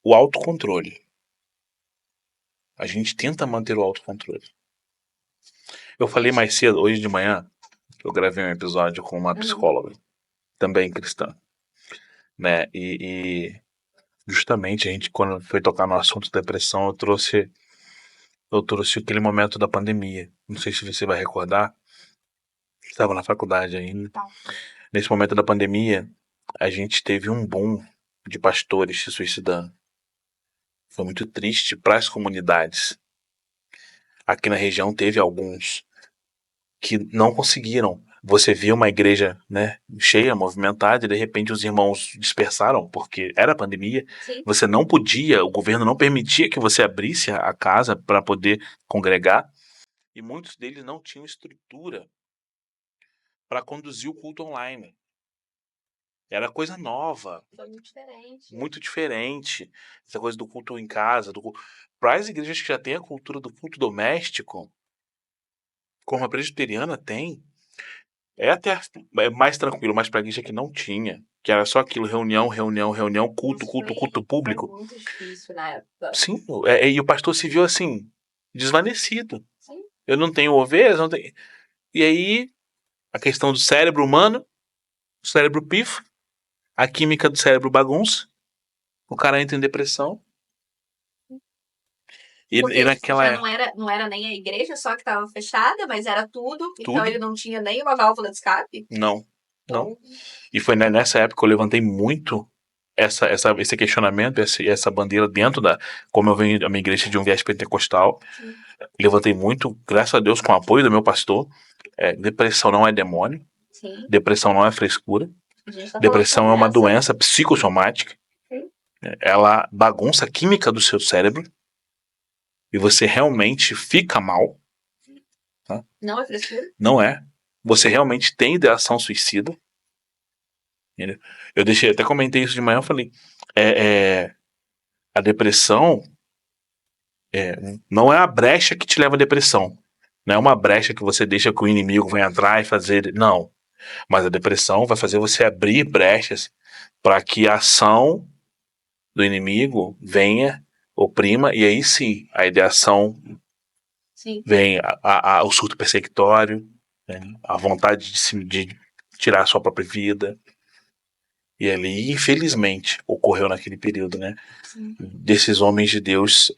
o autocontrole. A gente tenta manter o autocontrole. Eu falei mais cedo, hoje de manhã, eu gravei um episódio com uma psicóloga, também cristã, né? E justamente a gente, quando foi tocar no assunto depressão, eu trouxe aquele momento da pandemia. Não sei se você vai recordar. Estava na faculdade ainda. Nesse momento da pandemia, a gente teve um boom de pastores se suicidando. Foi muito triste para as comunidades. Aqui na região teve alguns que não conseguiram você via uma igreja, né, cheia, movimentada, e de repente os irmãos dispersaram, porque era pandemia. Sim. Você não podia, o governo não permitia que você abrisse a casa para poder congregar. E muitos deles não tinham estrutura para conduzir o culto online. Era coisa nova, Foi muito diferente. muito diferente. Essa coisa do culto em casa, para as igrejas que já têm a cultura do culto doméstico, como a presbiteriana tem, é até mais tranquilo, mas para a igreja que não tinha, que era só aquilo, reunião, reunião, reunião, culto, Isso culto, foi- culto público. Foi muito difícil na época. Sim, e o pastor se viu assim, desvanecido. Sim. Eu não tenho ovelhas, não tenho. E aí, a questão do cérebro humano, o cérebro pifo, a química do cérebro bagunça, o cara entra em depressão. E Porque naquela já não era nem a igreja só que estava fechada, mas era tudo. Então Tudo. ele não tinha nem uma válvula de escape. Não, não. Então, E foi nessa época que eu levantei muito esse questionamento, essa bandeira dentro da. Como eu venho da minha igreja de um viés pentecostal, sim, levantei muito, graças a Deus, com o apoio do meu pastor. Depressão não é demônio, sim. depressão não é frescura, A gente tá depressão é falando uma de doença psicossomática. Sim. Ela bagunça a química do seu cérebro e você realmente fica mal. Não é frescura. Não é. Você realmente tem ideação suicida. Entendeu? Eu até comentei isso de manhã, eu falei, a depressão não é a brecha que te leva à depressão. Não é uma brecha que você deixa que o inimigo venha entrar e fazer. Não. Mas a depressão vai fazer você abrir brechas para que a ação do inimigo venha, oprima, e aí sim, a ideação Sim. vem, o surto persecutório, né? A vontade de tirar a sua própria vida. E ali, infelizmente, ocorreu naquele período, né? Sim. Desses homens de Deus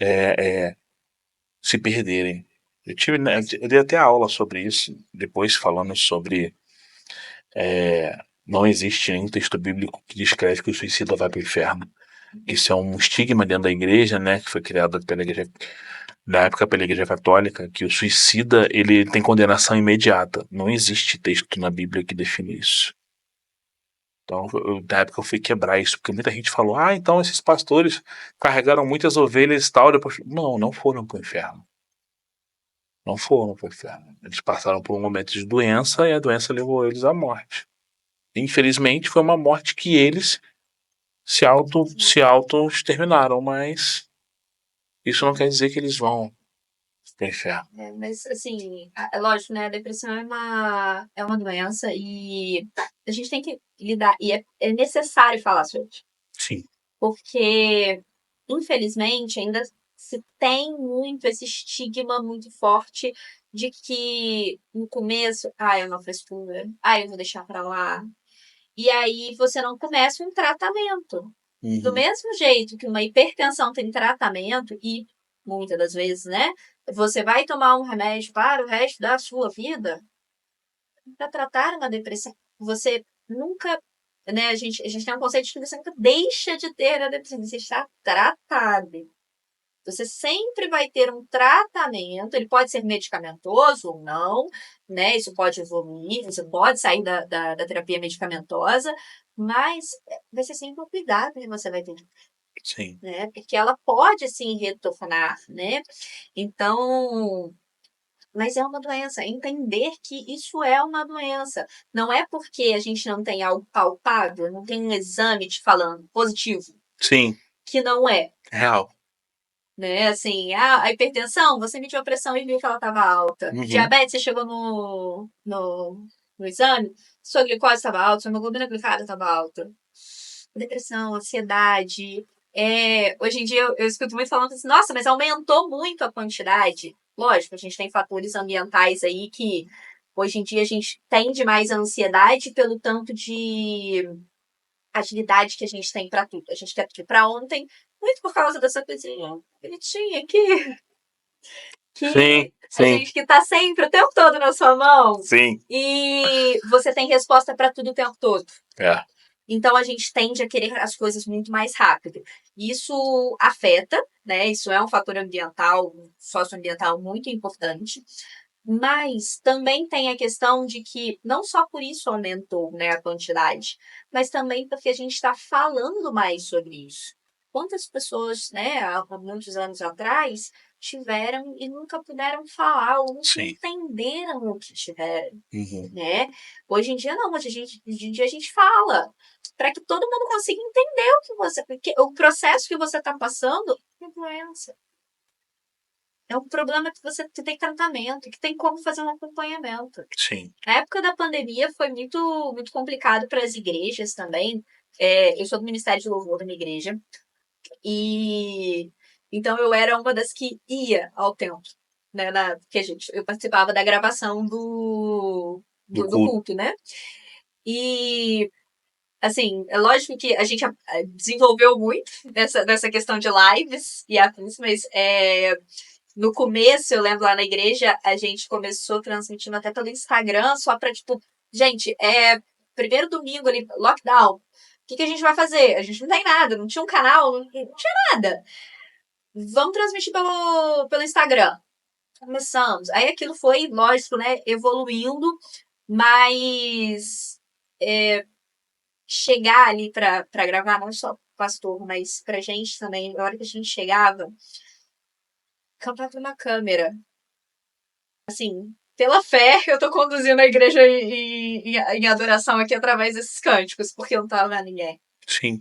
se perderem. Eu dei até aula sobre isso, depois falando sobre não existe nenhum texto bíblico que descreve que o suicida vai para o inferno. Isso é um estigma dentro da igreja, né? Que foi criado pela igreja, na época pela igreja católica, que o suicida ele tem condenação imediata. Não existe texto na Bíblia que define isso. Então, na época eu fui quebrar isso, porque muita gente falou, então esses pastores carregaram muitas ovelhas e tal, depois... Não foram para o inferno. Não foram para o inferno. Eles passaram por um momento de doença e a doença levou eles à morte. Infelizmente, foi uma morte que eles se auto-exterminaram, mas isso não quer dizer que eles vão para o inferno. Mas, assim, é lógico, né? A depressão é uma doença e a gente tem que lidar. E é necessário falar sobre isso. Sim. Porque, infelizmente, ainda se tem muito esse estigma muito forte de que no começo, é uma frescura, eu vou deixar pra lá. E aí você não começa um tratamento. Do mesmo jeito que uma hipertensão tem tratamento, e muitas das vezes, né? Você vai tomar um remédio para o resto da sua vida para tratar uma depressão. Você nunca, né? A gente tem um conceito de que você nunca deixa de ter a depressão, você está tratado. Você sempre vai ter um tratamento, ele pode ser medicamentoso ou não, né? Isso pode evoluir, você pode sair da terapia medicamentosa, mas vai ser sempre um cuidado que você vai ter. Sim. Né? Porque ela pode, sim, retornar, né? Então, mas é uma doença. Entender que isso é uma doença. Não é porque a gente não tem algo palpável, não tem um exame te falando positivo. Sim. Que não é. Real. Né? Assim, a hipertensão, você mediu a pressão e viu que ela estava alta. Diabetes, você chegou no exame, sua glicose estava alta, sua hemoglobina glicada estava alta. Depressão, ansiedade. Hoje em dia eu escuto muito falando assim, nossa, mas aumentou muito a quantidade. Lógico, a gente tem fatores ambientais aí que hoje em dia a gente tende mais a ansiedade pelo tanto de agilidade que a gente tem para tudo. A gente quer tudo para ontem, muito por causa dessa coisinha bonitinha aqui. Sim. A gente que tá sempre, o tempo todo na sua mão. Sim. E você tem resposta para tudo o tempo todo. É. Então a gente tende a querer as coisas muito mais rápido. Isso afeta, né? Isso é um fator ambiental, socioambiental muito importante. Mas também tem a questão de que não só por isso aumentou, né, a quantidade, mas também porque a gente está falando mais sobre isso. Quantas pessoas, né, há muitos anos atrás, tiveram e nunca puderam falar ou nunca Sim. entenderam o que tiveram, Uhum. né? Hoje em dia não, hoje em dia a gente fala para que todo mundo consiga entender o processo que você está passando é doença. É um problema que tem tratamento, que tem como fazer um acompanhamento. Sim. Na época da pandemia foi muito, muito complicado para as igrejas também. Eu sou do Ministério de Louvor da minha igreja. E então eu era uma das que ia ao templo. Né, eu participava da gravação Do do culto. culto, né? E assim, é lógico que a gente desenvolveu muito nessa questão de lives e afins, mas no começo, eu lembro lá na igreja, a gente começou transmitindo até pelo Instagram, só pra, tipo, gente, primeiro domingo ali, lockdown. O que a gente vai fazer? A gente não tem nada, não tinha um canal, não tinha nada. Vamos transmitir pelo Instagram. Começamos. Aí aquilo foi, lógico, né, evoluindo, mas chegar ali pra gravar, não só pastor, mas pra gente também, na hora que a gente chegava, cantar pra uma câmera. Assim, pela fé, eu tô conduzindo a igreja em adoração aqui através desses cânticos, porque não tava vendo ninguém. Sim.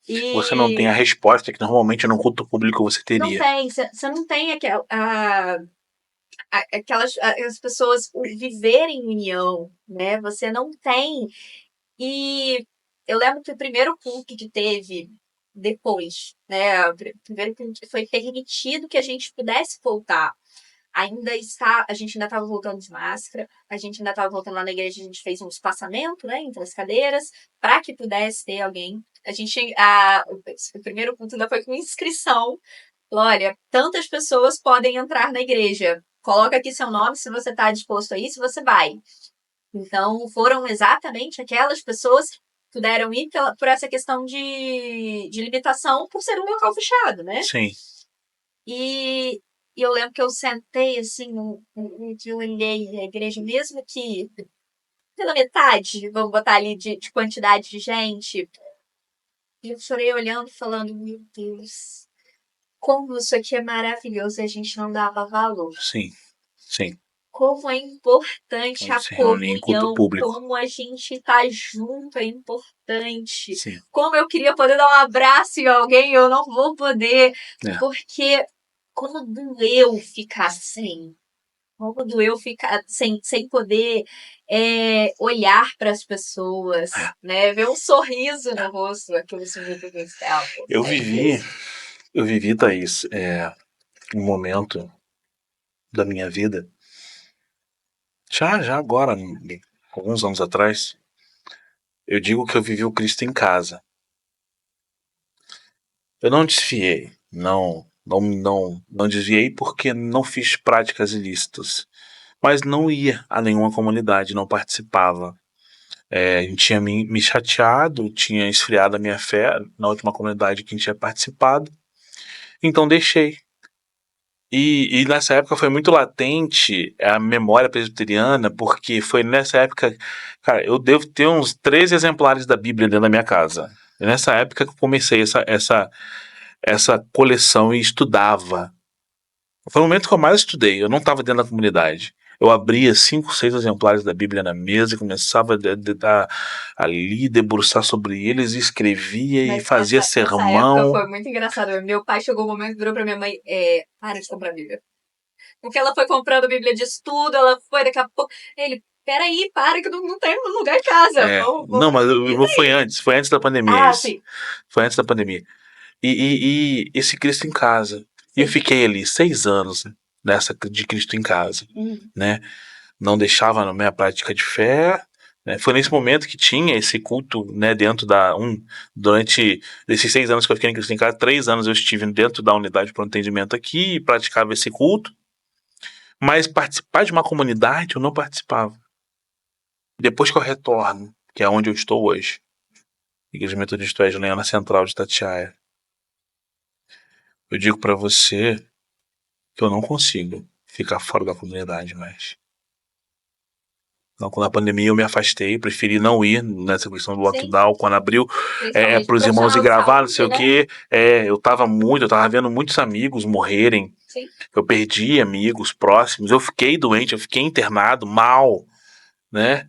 E Você não tem a resposta que normalmente no culto público você não teria. tem, você não tem aquelas as pessoas viverem em união, né? Você não tem. E eu lembro que o primeiro culto que teve depois, né? O primeiro culto que foi permitido que a gente pudesse voltar. A gente ainda estava voltando de máscara, a gente ainda estava voltando lá na igreja, a gente fez um espaçamento, né, entre as cadeiras, para que pudesse ter alguém. O primeiro culto ainda foi com inscrição. Olha, tantas pessoas podem entrar na igreja. Coloca aqui seu nome, se você está disposto a isso, você vai. Então, foram exatamente aquelas pessoas que puderam ir por essa questão de limitação por ser um local fechado, né? Sim. E eu lembro que eu sentei assim, que eu olhei a igreja, mesmo que pela metade, vamos botar ali, de quantidade de gente, e eu chorei olhando, falando, meu Deus, como isso aqui é maravilhoso e a gente não dava valor. Sim. Sim. Como é importante Quando a se reúne em culto comunhão, público. como a gente tá junto é importante. Sim. Como eu queria poder dar um abraço em alguém, eu não vou poder, porque como doeu ficar sem. Como doeu ficar sem poder olhar para as pessoas, né? Ver um sorriso no rosto, aquilo significa especial. Eu vivi, Thaís, um momento da minha vida, já agora, alguns anos atrás, eu digo que eu vivi o Cristo em casa. Eu não desviei, não desviei porque não fiz práticas ilícitas, mas não ia a nenhuma comunidade, não participava. Tinha me chateado, tinha esfriado a minha fé na última comunidade que a gente tinha participado, então deixei. E nessa época foi muito latente a memória presbiteriana, porque foi nessa época, cara, eu devo ter uns 13 exemplares da Bíblia dentro da minha casa. E nessa época que eu comecei essa coleção e estudava. Foi o momento que eu mais estudei, eu não estava dentro da comunidade. Eu abria 5, 6 exemplares da Bíblia na mesa e começava a ali, debruçar sobre eles, e escrevia e Mas fazia essa época sermão. foi muito engraçada. Meu pai chegou um momento e virou pra minha mãe: para de comprar Bíblia. Porque ela foi comprando Bíblia de estudo, ela foi daqui a pouco. Ele, peraí, para que não tem lugar em casa. Vamos Não, mas foi antes da pandemia isso. Sim. Foi antes da pandemia. E esse Cristo em casa. Sim. E eu fiquei ali 6 anos nessa de Cristo em casa, né? Não deixava na minha prática de fé. Né? Foi nesse momento que tinha esse culto, né, dentro durante esses 6 anos que eu fiquei em Cristo em casa, 3 anos eu estive dentro da unidade para o entendimento aqui e praticava esse culto. Mas participar de uma comunidade eu não participava. Depois que eu retorno, que é onde eu estou hoje, Igreja Metodista Wesleyana Central de Itatiaia, eu digo para você que eu não consigo. ficar fora da comunidade mais. Então, quando a pandemia eu me afastei, preferi não ir nessa questão do Sim. lockdown, quando abriu, Principalmente para os irmãos ir profissional de gravar, não saúde, sei o né? quê. Eu tava vendo muitos amigos morrerem. Sim. Eu perdi amigos próximos, eu fiquei doente, eu fiquei internado, mal, né?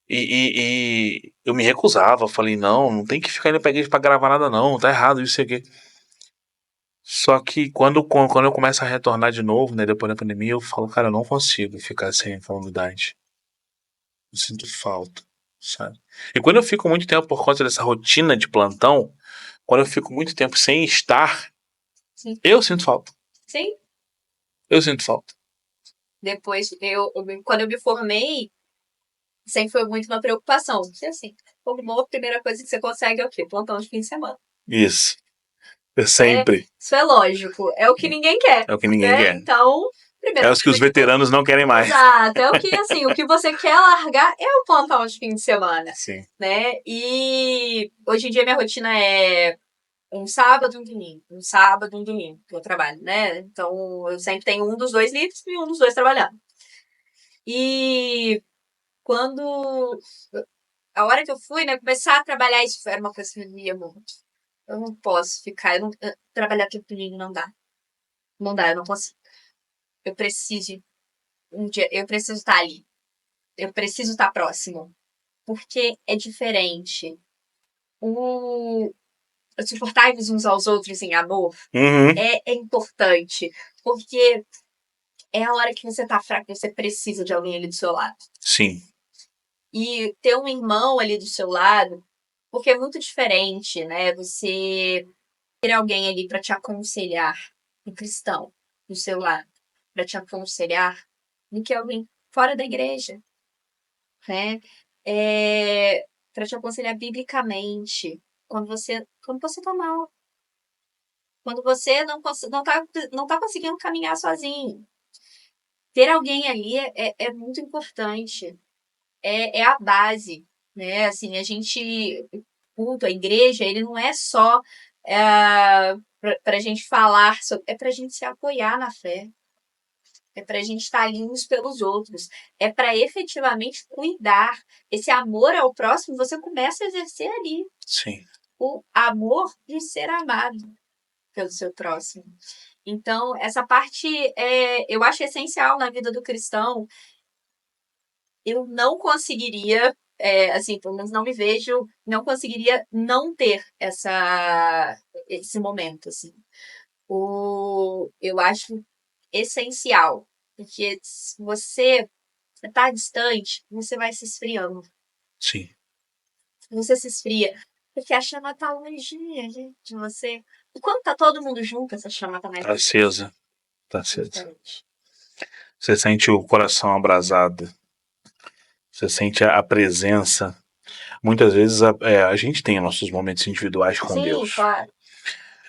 E eu me recusava, eu falei, não tem que ficar indo pra igreja pra gravar nada não, tá errado isso aqui. Só que quando eu começo a retornar de novo, né, depois da pandemia, eu falo, cara, eu não consigo ficar sem a comunidade. Eu sinto falta, sabe? E quando eu fico muito tempo por conta dessa rotina de plantão, quando eu fico muito tempo sem estar, Sim. eu sinto falta. Sim. Eu sinto falta. Depois, quando eu me formei, sempre foi muito uma preocupação. Porque assim, formou, a primeira coisa que você consegue é o quê? Plantão de fim de semana. Isso. Eu sempre. Isso é lógico. É o que ninguém quer. É o que ninguém né? quer. Então, primeira É os que os coisa veteranos não querem mais. Exato. É o que, assim, o que você quer largar é o plantão de fim de semana. Sim. Né? E hoje em dia minha rotina é um sábado e um domingo. Um sábado e um domingo que eu trabalho, né? Então, eu sempre tenho um dos dois livres e um dos dois trabalhando. E quando... A hora que eu fui, né, começar a trabalhar, isso era uma coisa que me doía muito. Eu não posso ficar... trabalhar todo domingo não dá. Não dá, eu não consigo. Eu preciso... Um dia, eu preciso estar ali. Eu preciso estar próximo. Porque é diferente. Suportar-vos uns aos outros em amor Uhum. é importante. Porque é a hora que você tá fraco, você precisa de alguém ali do seu lado. Sim. E ter um irmão ali do seu lado, porque é muito diferente, né? Você ter alguém ali para te aconselhar, um cristão do seu lado, para te aconselhar, do que alguém fora da igreja, né? Para te aconselhar biblicamente, quando você tá mal, quando você não tá conseguindo caminhar sozinho. Ter alguém ali é muito importante. É a base, né? Assim, a gente, culto, a igreja, ele não é só para a gente falar, é para a gente se apoiar na fé, é para a gente estar ali uns pelos outros, é para efetivamente cuidar. Esse amor ao próximo, você começa a exercer ali. Sim. O amor de ser amado pelo seu próximo. Então, essa parte eu acho essencial na vida do cristão. Eu não conseguiria, assim, pelo menos não me vejo, não conseguiria não ter esse momento, assim. Eu acho essencial, porque se você está distante, você vai se esfriando. Sim. Você se esfria, porque a chama tá longinha de você. E quando tá todo mundo junto, essa chama tá mais Tá acesa. Tá acesa. distante. Você sente o coração abrasado. Você sente a presença. Muitas vezes a gente tem nossos momentos individuais com Sim, Deus. claro.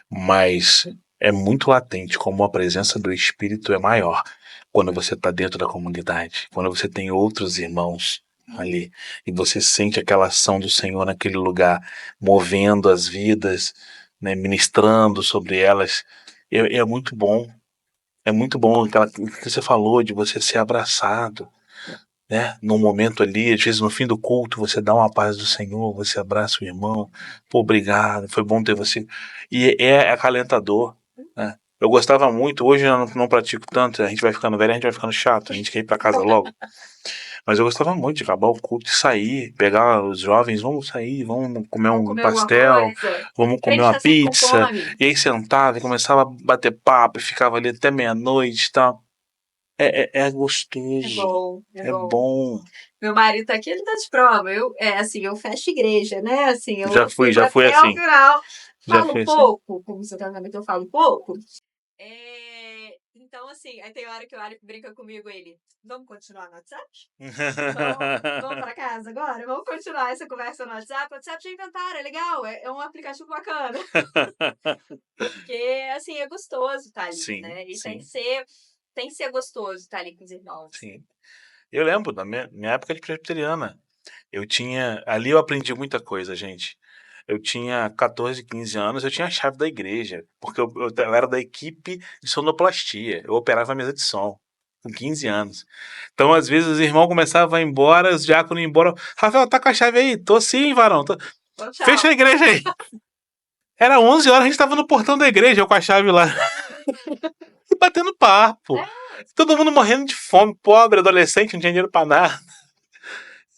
Mas é muito latente como a presença do Espírito é maior quando você está dentro da comunidade, quando você tem outros irmãos ali e você sente aquela ação do Senhor naquele lugar, movendo as vidas, né, ministrando sobre elas. É muito bom. É muito bom aquela que você falou de você ser abraçado, né? Num momento ali, às vezes no fim do culto, você dá uma paz do Senhor, você abraça o irmão, pô, obrigado, foi bom ter você. E é acalentador, né? Eu gostava muito, hoje eu não pratico tanto, a gente vai ficando velho, a gente vai ficando chato, a gente quer ir pra casa logo. Mas eu gostava muito de acabar o culto e sair, pegar os jovens, vamos sair, vamos comer um pastel, vamos comer uma pizza. E aí sentava e começava a bater papo e ficava ali até meia-noite e tal. É gostoso. É bom. Bom. Meu marido tá aqui, ele tá de prova. Eu fecho igreja, né? Assim, eu Já fui até assim. o final. Já Falo fui pouco, como seu tratamento eu falo pouco. Então, assim, aí tem hora que o Alec brinca comigo, ele, vamos continuar no WhatsApp? Vamos pra casa agora? Vamos continuar essa conversa no WhatsApp? O WhatsApp já inventaram, é legal, é um aplicativo bacana. Porque, assim, é gostoso estar ali, Sim, né? E sim. tem que ser gostoso estar ali com os irmãos. Sim. Eu lembro da minha época de presbiteriana. Ali eu aprendi muita coisa, gente. Eu tinha 14, 15 anos, eu tinha a chave da igreja, porque eu era da equipe de sonoplastia, eu operava a mesa de som. Com 15 anos. Então, às vezes, os irmãos começavam a ir embora, os diáconos iam embora. Rafael, tá com a chave aí? Tô sim, varão. Tchau. Fecha a igreja aí. Era 11 horas, a gente tava no portão da igreja, eu com a chave lá. E batendo papo. Todo mundo morrendo de fome, pobre, adolescente, não tinha dinheiro pra nada.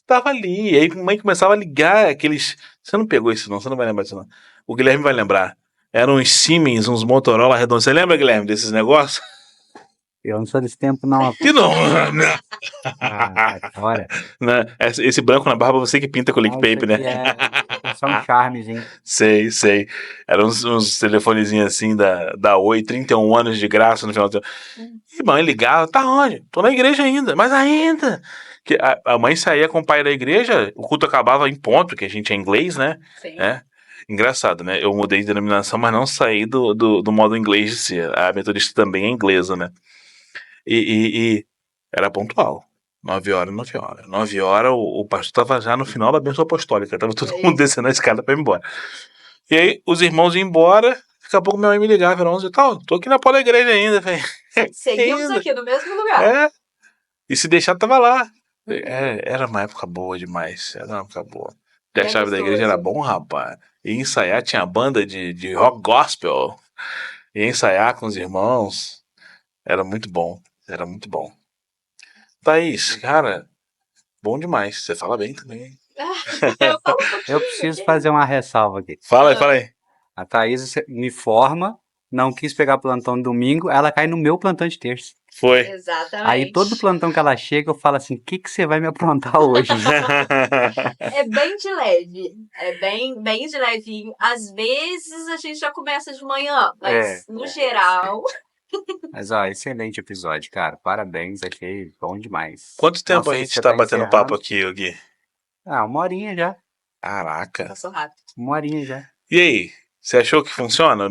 Tava ali. E aí a mãe começava a ligar aqueles. Você não pegou isso, não? Você não vai lembrar disso, não. O Guilherme vai lembrar. Eram uns Siemens, uns Motorola redondos. Você lembra, Guilherme, desses negócios? Eu não sou desse tempo, não. Que não. Olha. Né? Esse branco na barba, você que pinta com lick paper, né? É só um charmezinho. Sei. Eram uns telefonezinhos assim da Oi, 31 anos de graça no final do. E mãe ligava, tá onde? Tô na igreja ainda, mas ainda. Que a mãe saía com o pai da igreja, o culto acabava em ponto, que a gente é inglês, né? Sim. É. Engraçado, né? Eu mudei de denominação, mas não saí do modo inglês de ser. A metodista também é inglesa, né? E era pontual. 9 horas. 9 horas, o pastor tava já no final da bênção apostólica. Tava todo mundo descendo a escada pra ir embora. E aí, os irmãos iam embora. Daqui a pouco minha mãe me ligava, era 11 e tal. Tô aqui na pó da igreja ainda, velho. Seguimos Ainda. aqui no mesmo lugar. É. E se deixar, tava lá. Era uma época boa demais. Era uma época boa. E a É chave da igreja gostoso. era bom, rapaz. E ensaiar, tinha banda de rock gospel. E ensaiar com os irmãos. Era muito bom. Era muito bom. Thaís, cara, bom demais. Você fala bem também. Eu falo um pouquinho. Eu preciso fazer uma ressalva aqui. Fala aí. A Thaís me forma, não quis pegar plantão no domingo, ela cai no meu plantão de terça. Foi. Exatamente. Aí todo plantão que ela chega, eu falo assim, o que você vai me aprontar hoje? É bem de leve. É bem de levinho. Às vezes a gente já começa de manhã, mas no geral. Mas, ó, excelente episódio, cara. Parabéns, achei bom demais. Quanto tempo Não sei a se gente você tá batendo encerrando. papo aqui, Gui? Ah, 1 horinha já. Caraca. Passou rápido. 1 horinha já. E aí? Você achou que funciona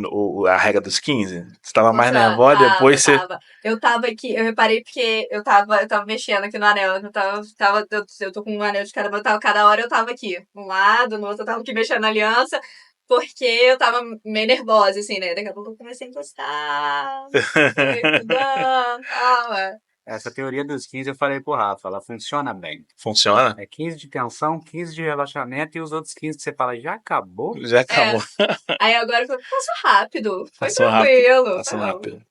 a regra dos 15? Você tava mais Funciona. nervosa, depois você. Eu tava aqui, eu reparei porque eu tava mexendo aqui no anel. Eu tô com um anel de cada mão, cada hora eu tava aqui. Um lado, no outro eu tava aqui mexendo na aliança. Porque eu tava meio nervosa, assim, né? Daqui a pouco eu comecei a encostar. Calma. Essa teoria dos 15 eu falei pro Rafa, ela funciona bem. Funciona? É 15 de tensão, 15 de relaxamento e os outros 15 que você fala, já acabou? Já acabou. Aí agora passou rápido. Foi Passou tranquilo. Passou rápido.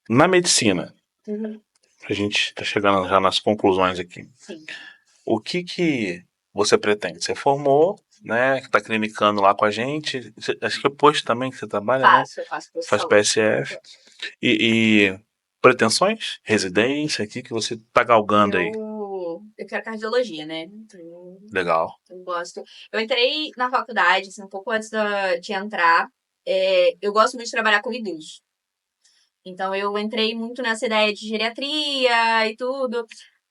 Na medicina, Uhum. a gente tá chegando já nas conclusões aqui. Sim. O que você pretende? Você formou, né? Tá clinicando lá com a gente. Acho que é posto também que você trabalha, né? Eu faço Faz PSF. E pretensões? Residência? O que você tá galgando aí? Eu quero cardiologia, né? Legal. Eu gosto. Eu entrei na faculdade, assim, um pouco antes de entrar. Eu gosto muito de trabalhar com idoso. Então, eu entrei muito nessa ideia de geriatria e tudo.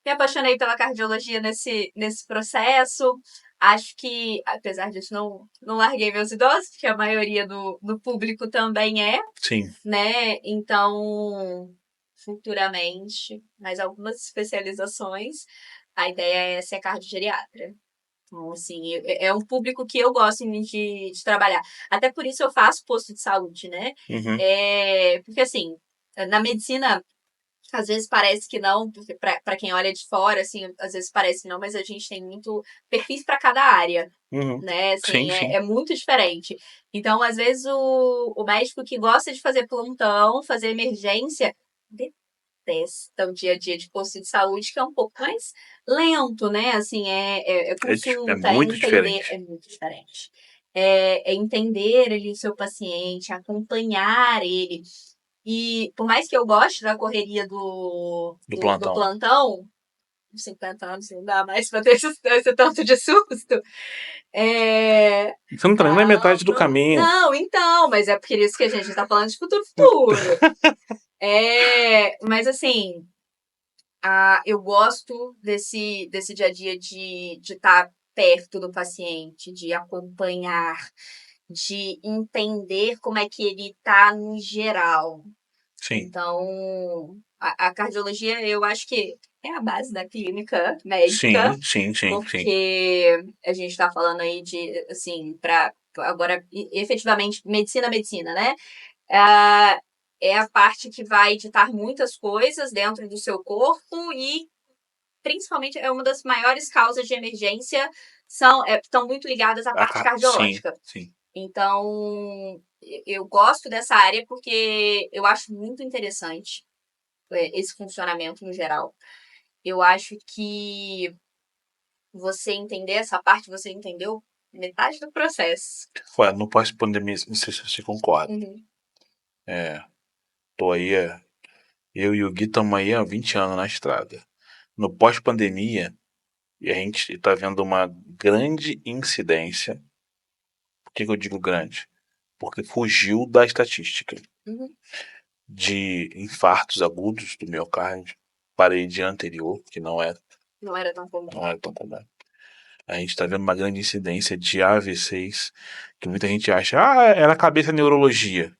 Me apaixonei pela cardiologia nesse processo. Acho que, apesar disso, não larguei meus idosos, porque a maioria do público também é. Sim. Né? Então, futuramente, mais algumas especializações, a ideia é ser cardiogeriatra. Então, assim, é um público que eu gosto de trabalhar. Até por isso eu faço posto de saúde, né? Uhum. Porque, assim, na medicina, às vezes parece que não, porque para quem olha de fora, assim, às vezes parece que não, mas a gente tem muito perfis para cada área. Uhum. Né? Assim, Sim. É muito diferente. Então, às vezes, o médico que gosta de fazer plantão, fazer emergência, detesta o dia a dia de posto de saúde, que é um pouco mais lento, né? Assim, consulta, é muito entender. diferente. É muito diferente. É entender ali o seu paciente, acompanhar ele. E por mais que eu goste da correria do plantão, 50 anos não dá mais pra ter esse tanto de susto. Você não tá nem na metade do caminho. Não, então, mas é por isso que a gente tá falando de futuro. Mas assim, eu gosto desse dia a dia de estar perto do paciente, de acompanhar, de entender como é que ele tá no geral. Sim. Então, a cardiologia, eu acho que é a base da clínica médica. Sim. Porque a gente está falando aí de, assim, para agora, efetivamente, medicina, né? é a parte que vai ditar muitas coisas dentro do seu corpo e, principalmente, é uma das maiores causas de emergência, estão muito ligadas à parte cardiológica. Sim. Então, eu gosto dessa área porque eu acho muito interessante esse funcionamento no geral. Eu acho que você entender essa parte, você entendeu metade do processo. No pós-pandemia, não sei se você concorda. Uhum. Tô aí, eu e o Gui estamos aí há 20 anos na estrada. No pós-pandemia, e a gente está vendo uma grande incidência. Por que eu digo grande? Porque fugiu da estatística Uhum. de infartos agudos do miocárdio, parede anterior, que não era Não não era tão comum. A gente está vendo uma grande incidência de AVCs, que muita gente acha, é na cabeça neurologia.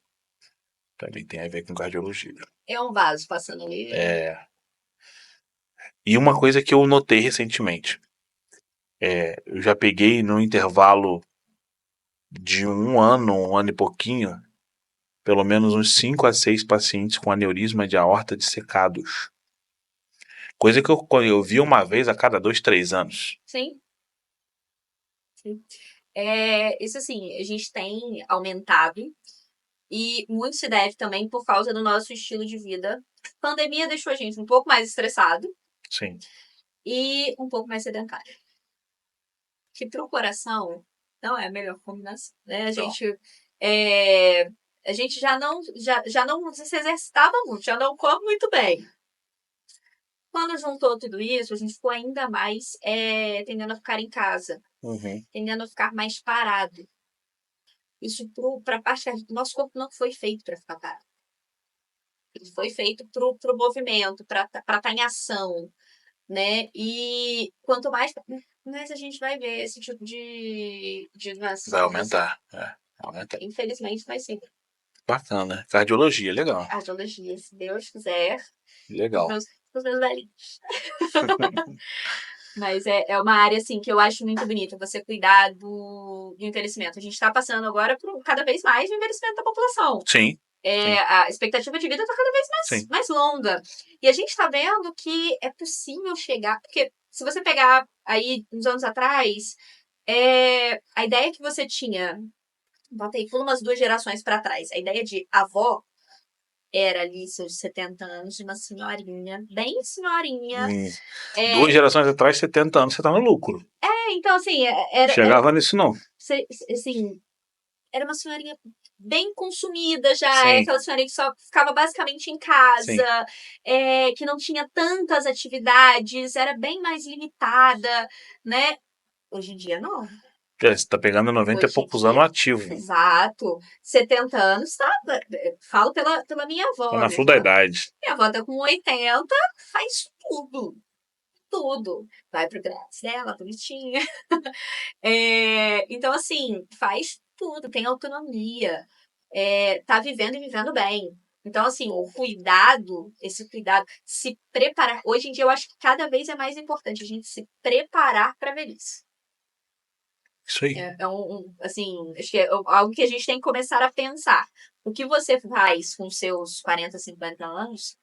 Também tem a ver com cardiologia. É um vaso passando ali. E uma coisa que eu notei recentemente, eu já peguei no intervalo de um ano e pouquinho, pelo menos uns 5 a 6 pacientes com aneurisma de aorta dissecados. Coisa que eu vi uma vez a cada 2, 3 anos. Sim. Isso assim, a gente tem aumentado e muito se deve também por causa do nosso estilo de vida. A pandemia deixou a gente um pouco mais estressado. Sim. E um pouco mais sedentário. Que para o coração não é a melhor combinação, né? A gente já não se exercitava muito, já não come muito bem. Quando juntou tudo isso, a gente ficou ainda mais tendendo a ficar em casa, tendendo a ficar mais parado. Isso para a parte do nosso corpo não foi feito para ficar parado. Ele foi feito para o movimento, para estar em ação, né? E quanto mais a gente vai ver esse tipo de doença. Vai aumentar. Infelizmente vai ser. Bacana. Cardiologia, legal. Cardiologia, se Deus quiser. Legal. Os meus velhinhos. Mas é uma área, assim, que eu acho muito bonita. Você cuidar do envelhecimento. A gente está passando agora por cada vez mais o envelhecimento da população. Sim. A expectativa de vida está cada vez mais longa. E a gente está vendo que é possível chegar... Porque se você pegar aí uns anos atrás, a ideia que você tinha... pula umas 2 gerações para trás. A ideia de avó era ali seus 70 anos, de uma senhorinha, bem senhorinha. 2 gerações atrás, 70 anos, você tá no lucro. Então assim... Chegava nisso não. Assim, era uma senhorinha bem consumida já, Sim. era aquela senhorinha que só ficava basicamente em casa, que não tinha tantas atividades, era bem mais limitada, né? Hoje em dia, não. Você tá pegando 90 e poucos anos ativo. Exato. 70 anos, tá? Falo pela minha avó. Tá na flor da idade. Minha avó tá com 80, faz tudo. Tudo. Vai pro grátis dela, bonitinha. Então, assim, faz tudo, tem autonomia. Tá vivendo e vivendo bem. Então, assim, esse cuidado, se preparar. Hoje em dia, eu acho que cada vez é mais importante a gente se preparar para a velhice. Isso aí. Assim, acho que é algo que a gente tem que começar a pensar. O que você faz com seus 40, 50 anos,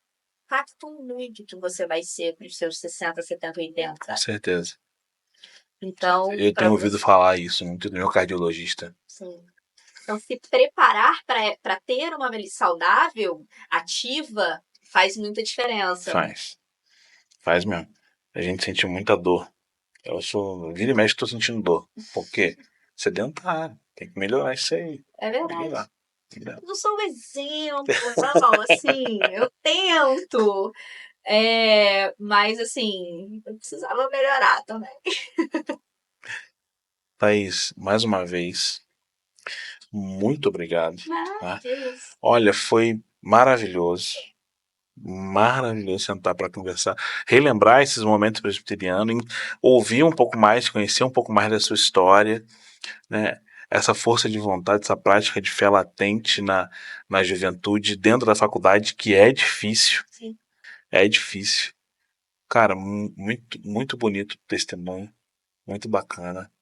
impacta muito que você vai ser para os seus 60, 70, 80. Com certeza. Então, eu tenho ouvido falar isso muito do meu cardiologista. Sim. Então, se preparar para ter uma velhice saudável, ativa, faz muita diferença. Faz mesmo. A gente sente muita dor. Vira e mexe, tô sentindo dor. Por quê? Sedentário. Tem que melhorar isso aí. É verdade. Melhorar. Eu não sou um exemplo, não, assim, eu tento. Mas, assim, eu precisava melhorar também. Thaís, mais uma vez, muito obrigado. Tá? Deus. Olha, foi maravilhoso. Maravilhoso sentar para conversar, relembrar esses momentos presbiterianos, ouvir um pouco mais, conhecer um pouco mais da sua história, né? Essa força de vontade, essa prática de fé latente na juventude, dentro da faculdade, que é difícil. Sim. É difícil. Cara, muito, muito bonito o testemunho, muito bacana.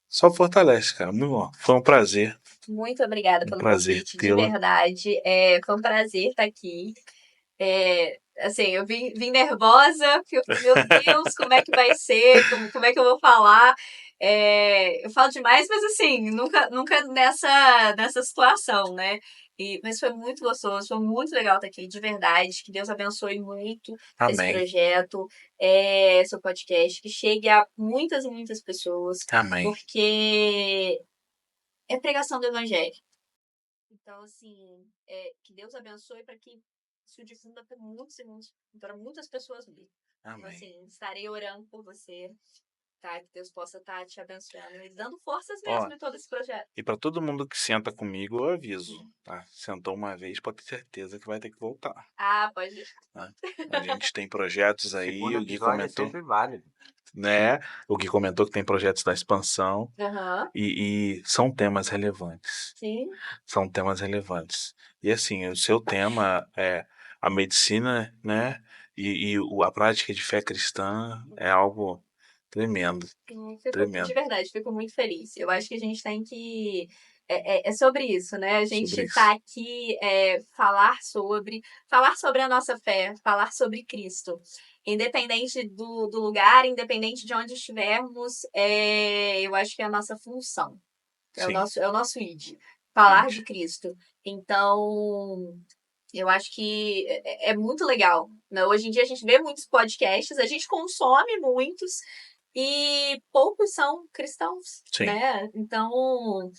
Só fortalece, cara. Muito bom. Foi um prazer. Muito obrigada Um pelo prazer convite, de tê-la. verdade. Foi um prazer estar aqui. Assim, eu vim nervosa, porque meu Deus, como é que vai ser? Como é que eu vou falar? Eu falo demais, mas assim, nunca nessa situação, né? Mas foi muito gostoso, foi muito legal estar aqui, de verdade. Que Deus abençoe muito esse Amém. projeto, seu podcast, que chegue a muitas e muitas pessoas, Amém. porque é pregação do Evangelho. Então, assim, que Deus abençoe para que isso difunda para muitas pessoas mesmo. Então, Amém. assim, estarei orando por você, tá? Que Deus possa estar te abençoando e dando forças Ó, mesmo em todo esse projeto. E pra todo mundo que senta comigo, eu aviso, tá? Sentou uma vez, pode ter certeza que vai ter que voltar. Ah, pode deixar. Tá? A gente tem projetos aí, Segundo o Gui episódio é comentou, sempre válido. né? O Gui comentou que tem projetos da expansão Aham, e são temas relevantes. sim. São temas relevantes. E assim, o seu tema é a medicina, né? A prática de fé cristã é algo tremendo, De tremendo verdade, fico muito feliz. Eu acho que a gente tem que. É sobre isso, né? A gente sobre isso. tá aqui falar sobre a nossa fé, falar sobre Cristo. Independente do lugar, independente de onde estivermos, eu acho que é a nossa função. É o Sim, nosso id. Falar Id. de Cristo. Então, eu acho que é muito legal, né? Hoje em dia a gente vê muitos podcasts, a gente consome muitos e poucos são cristãos, Sim. né? Então,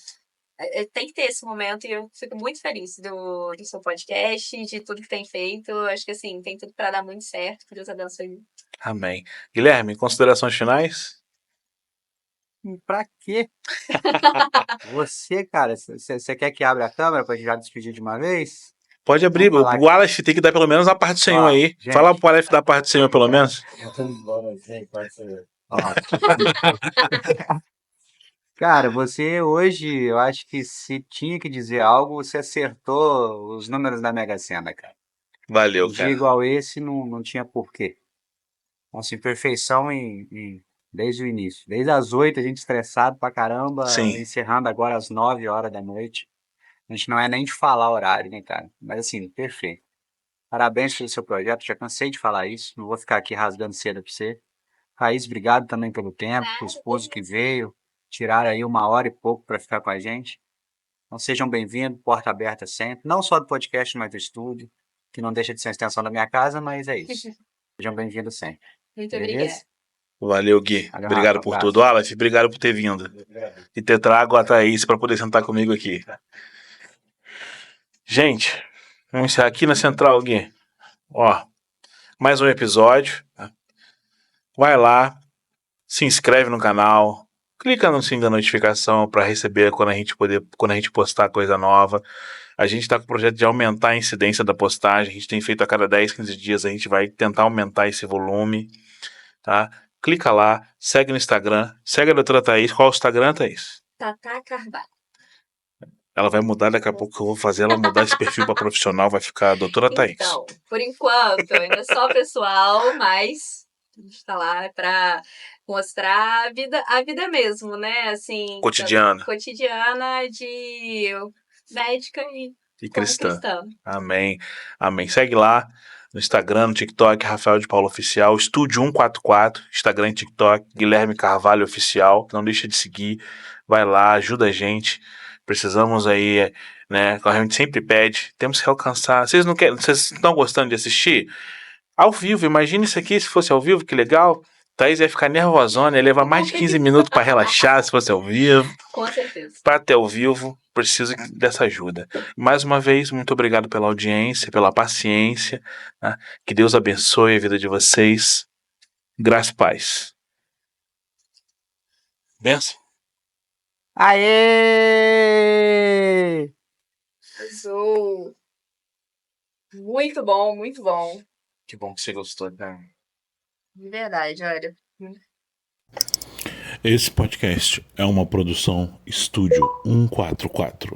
tem que ter esse momento e eu fico muito feliz do seu podcast, de tudo que tem feito. Eu acho que, assim, tem tudo para dar muito certo. Que Deus abençoe. Amém. Guilherme, considerações finais? Pra quê? Você, cara, você quer que abra a câmera pra gente já despedir de uma vez? Pode abrir. Vamos falar O Aleph tem que dar pelo menos a parte do Senhor aí. gente. Fala pro Aleph dar a parte do Senhor, pelo menos. Ó. Cara, você hoje, eu acho que se tinha que dizer algo, você acertou os números da Mega Sena, cara. Valeu, Um dia cara. igual esse não tinha porquê. Nossa, imperfeição desde o início. Desde as 8 a gente estressado pra caramba, Sim. encerrando agora às 9 horas da noite. A gente não é nem de falar horário, né, cara? Mas assim, perfeito. Parabéns pelo seu projeto, já cansei de falar isso, não vou ficar aqui rasgando seda pra você. Raiz, obrigado também pelo tempo, pro esposo que veio, tiraram aí 1 hora e pouco para ficar com a gente. Então sejam bem-vindos, porta aberta sempre, não só do podcast, mas do estúdio, que não deixa de ser a extensão da minha casa, mas é isso. Sejam bem-vindos sempre. Muito Beleza? obrigada. Valeu, Gui. Valeu, Obrigado Rafa, por abraço. tudo. Aleph, obrigado por ter vindo. E ter trago a Thaís pra poder sentar comigo aqui. Gente, vamos encerrar aqui na Central, Gui. Ó, mais um episódio. Vai lá, se inscreve no canal, clica no sininho da notificação para receber quando a gente postar coisa nova. A gente está com o projeto de aumentar a incidência da postagem. A gente tem feito a cada 10, 15 dias. A gente vai tentar aumentar esse volume, tá? Clica lá, segue no Instagram, segue a doutora Thaís. Qual é o Instagram, Thaís? Tatá Carvalho. Ela vai mudar daqui a pouco, que eu vou fazer ela mudar esse perfil para profissional, vai ficar a doutora Thaís. Então, por enquanto, ainda só pessoal, mas a gente tá lá para mostrar a vida mesmo, né? Assim, Cotidiana. Cotidiana de médica e como cristã. cristã. Amém. Amém. Segue lá no Instagram, no TikTok, Rafael de Paulo Oficial, Estúdio 144, Instagram e TikTok, Guilherme Carvalho Oficial. Não deixa de seguir. Vai lá, ajuda a gente. Precisamos aí, né? A gente sempre pede. Temos que alcançar. Vocês estão gostando de assistir? Ao vivo, imagina isso aqui se fosse ao vivo, que legal. Thaís ia ficar nervosona, ia levar mais de 15 minutos para relaxar se fosse ao vivo. Com certeza. Para ter ao vivo, preciso dessa ajuda. Mais uma vez, muito obrigado pela audiência, pela paciência. Né? Que Deus abençoe a vida de vocês. Graça e paz. Benção. Aê! Azul. Muito bom, muito bom. Que bom que você gostou, né? De verdade, olha. Esse podcast é uma produção Estúdio 144.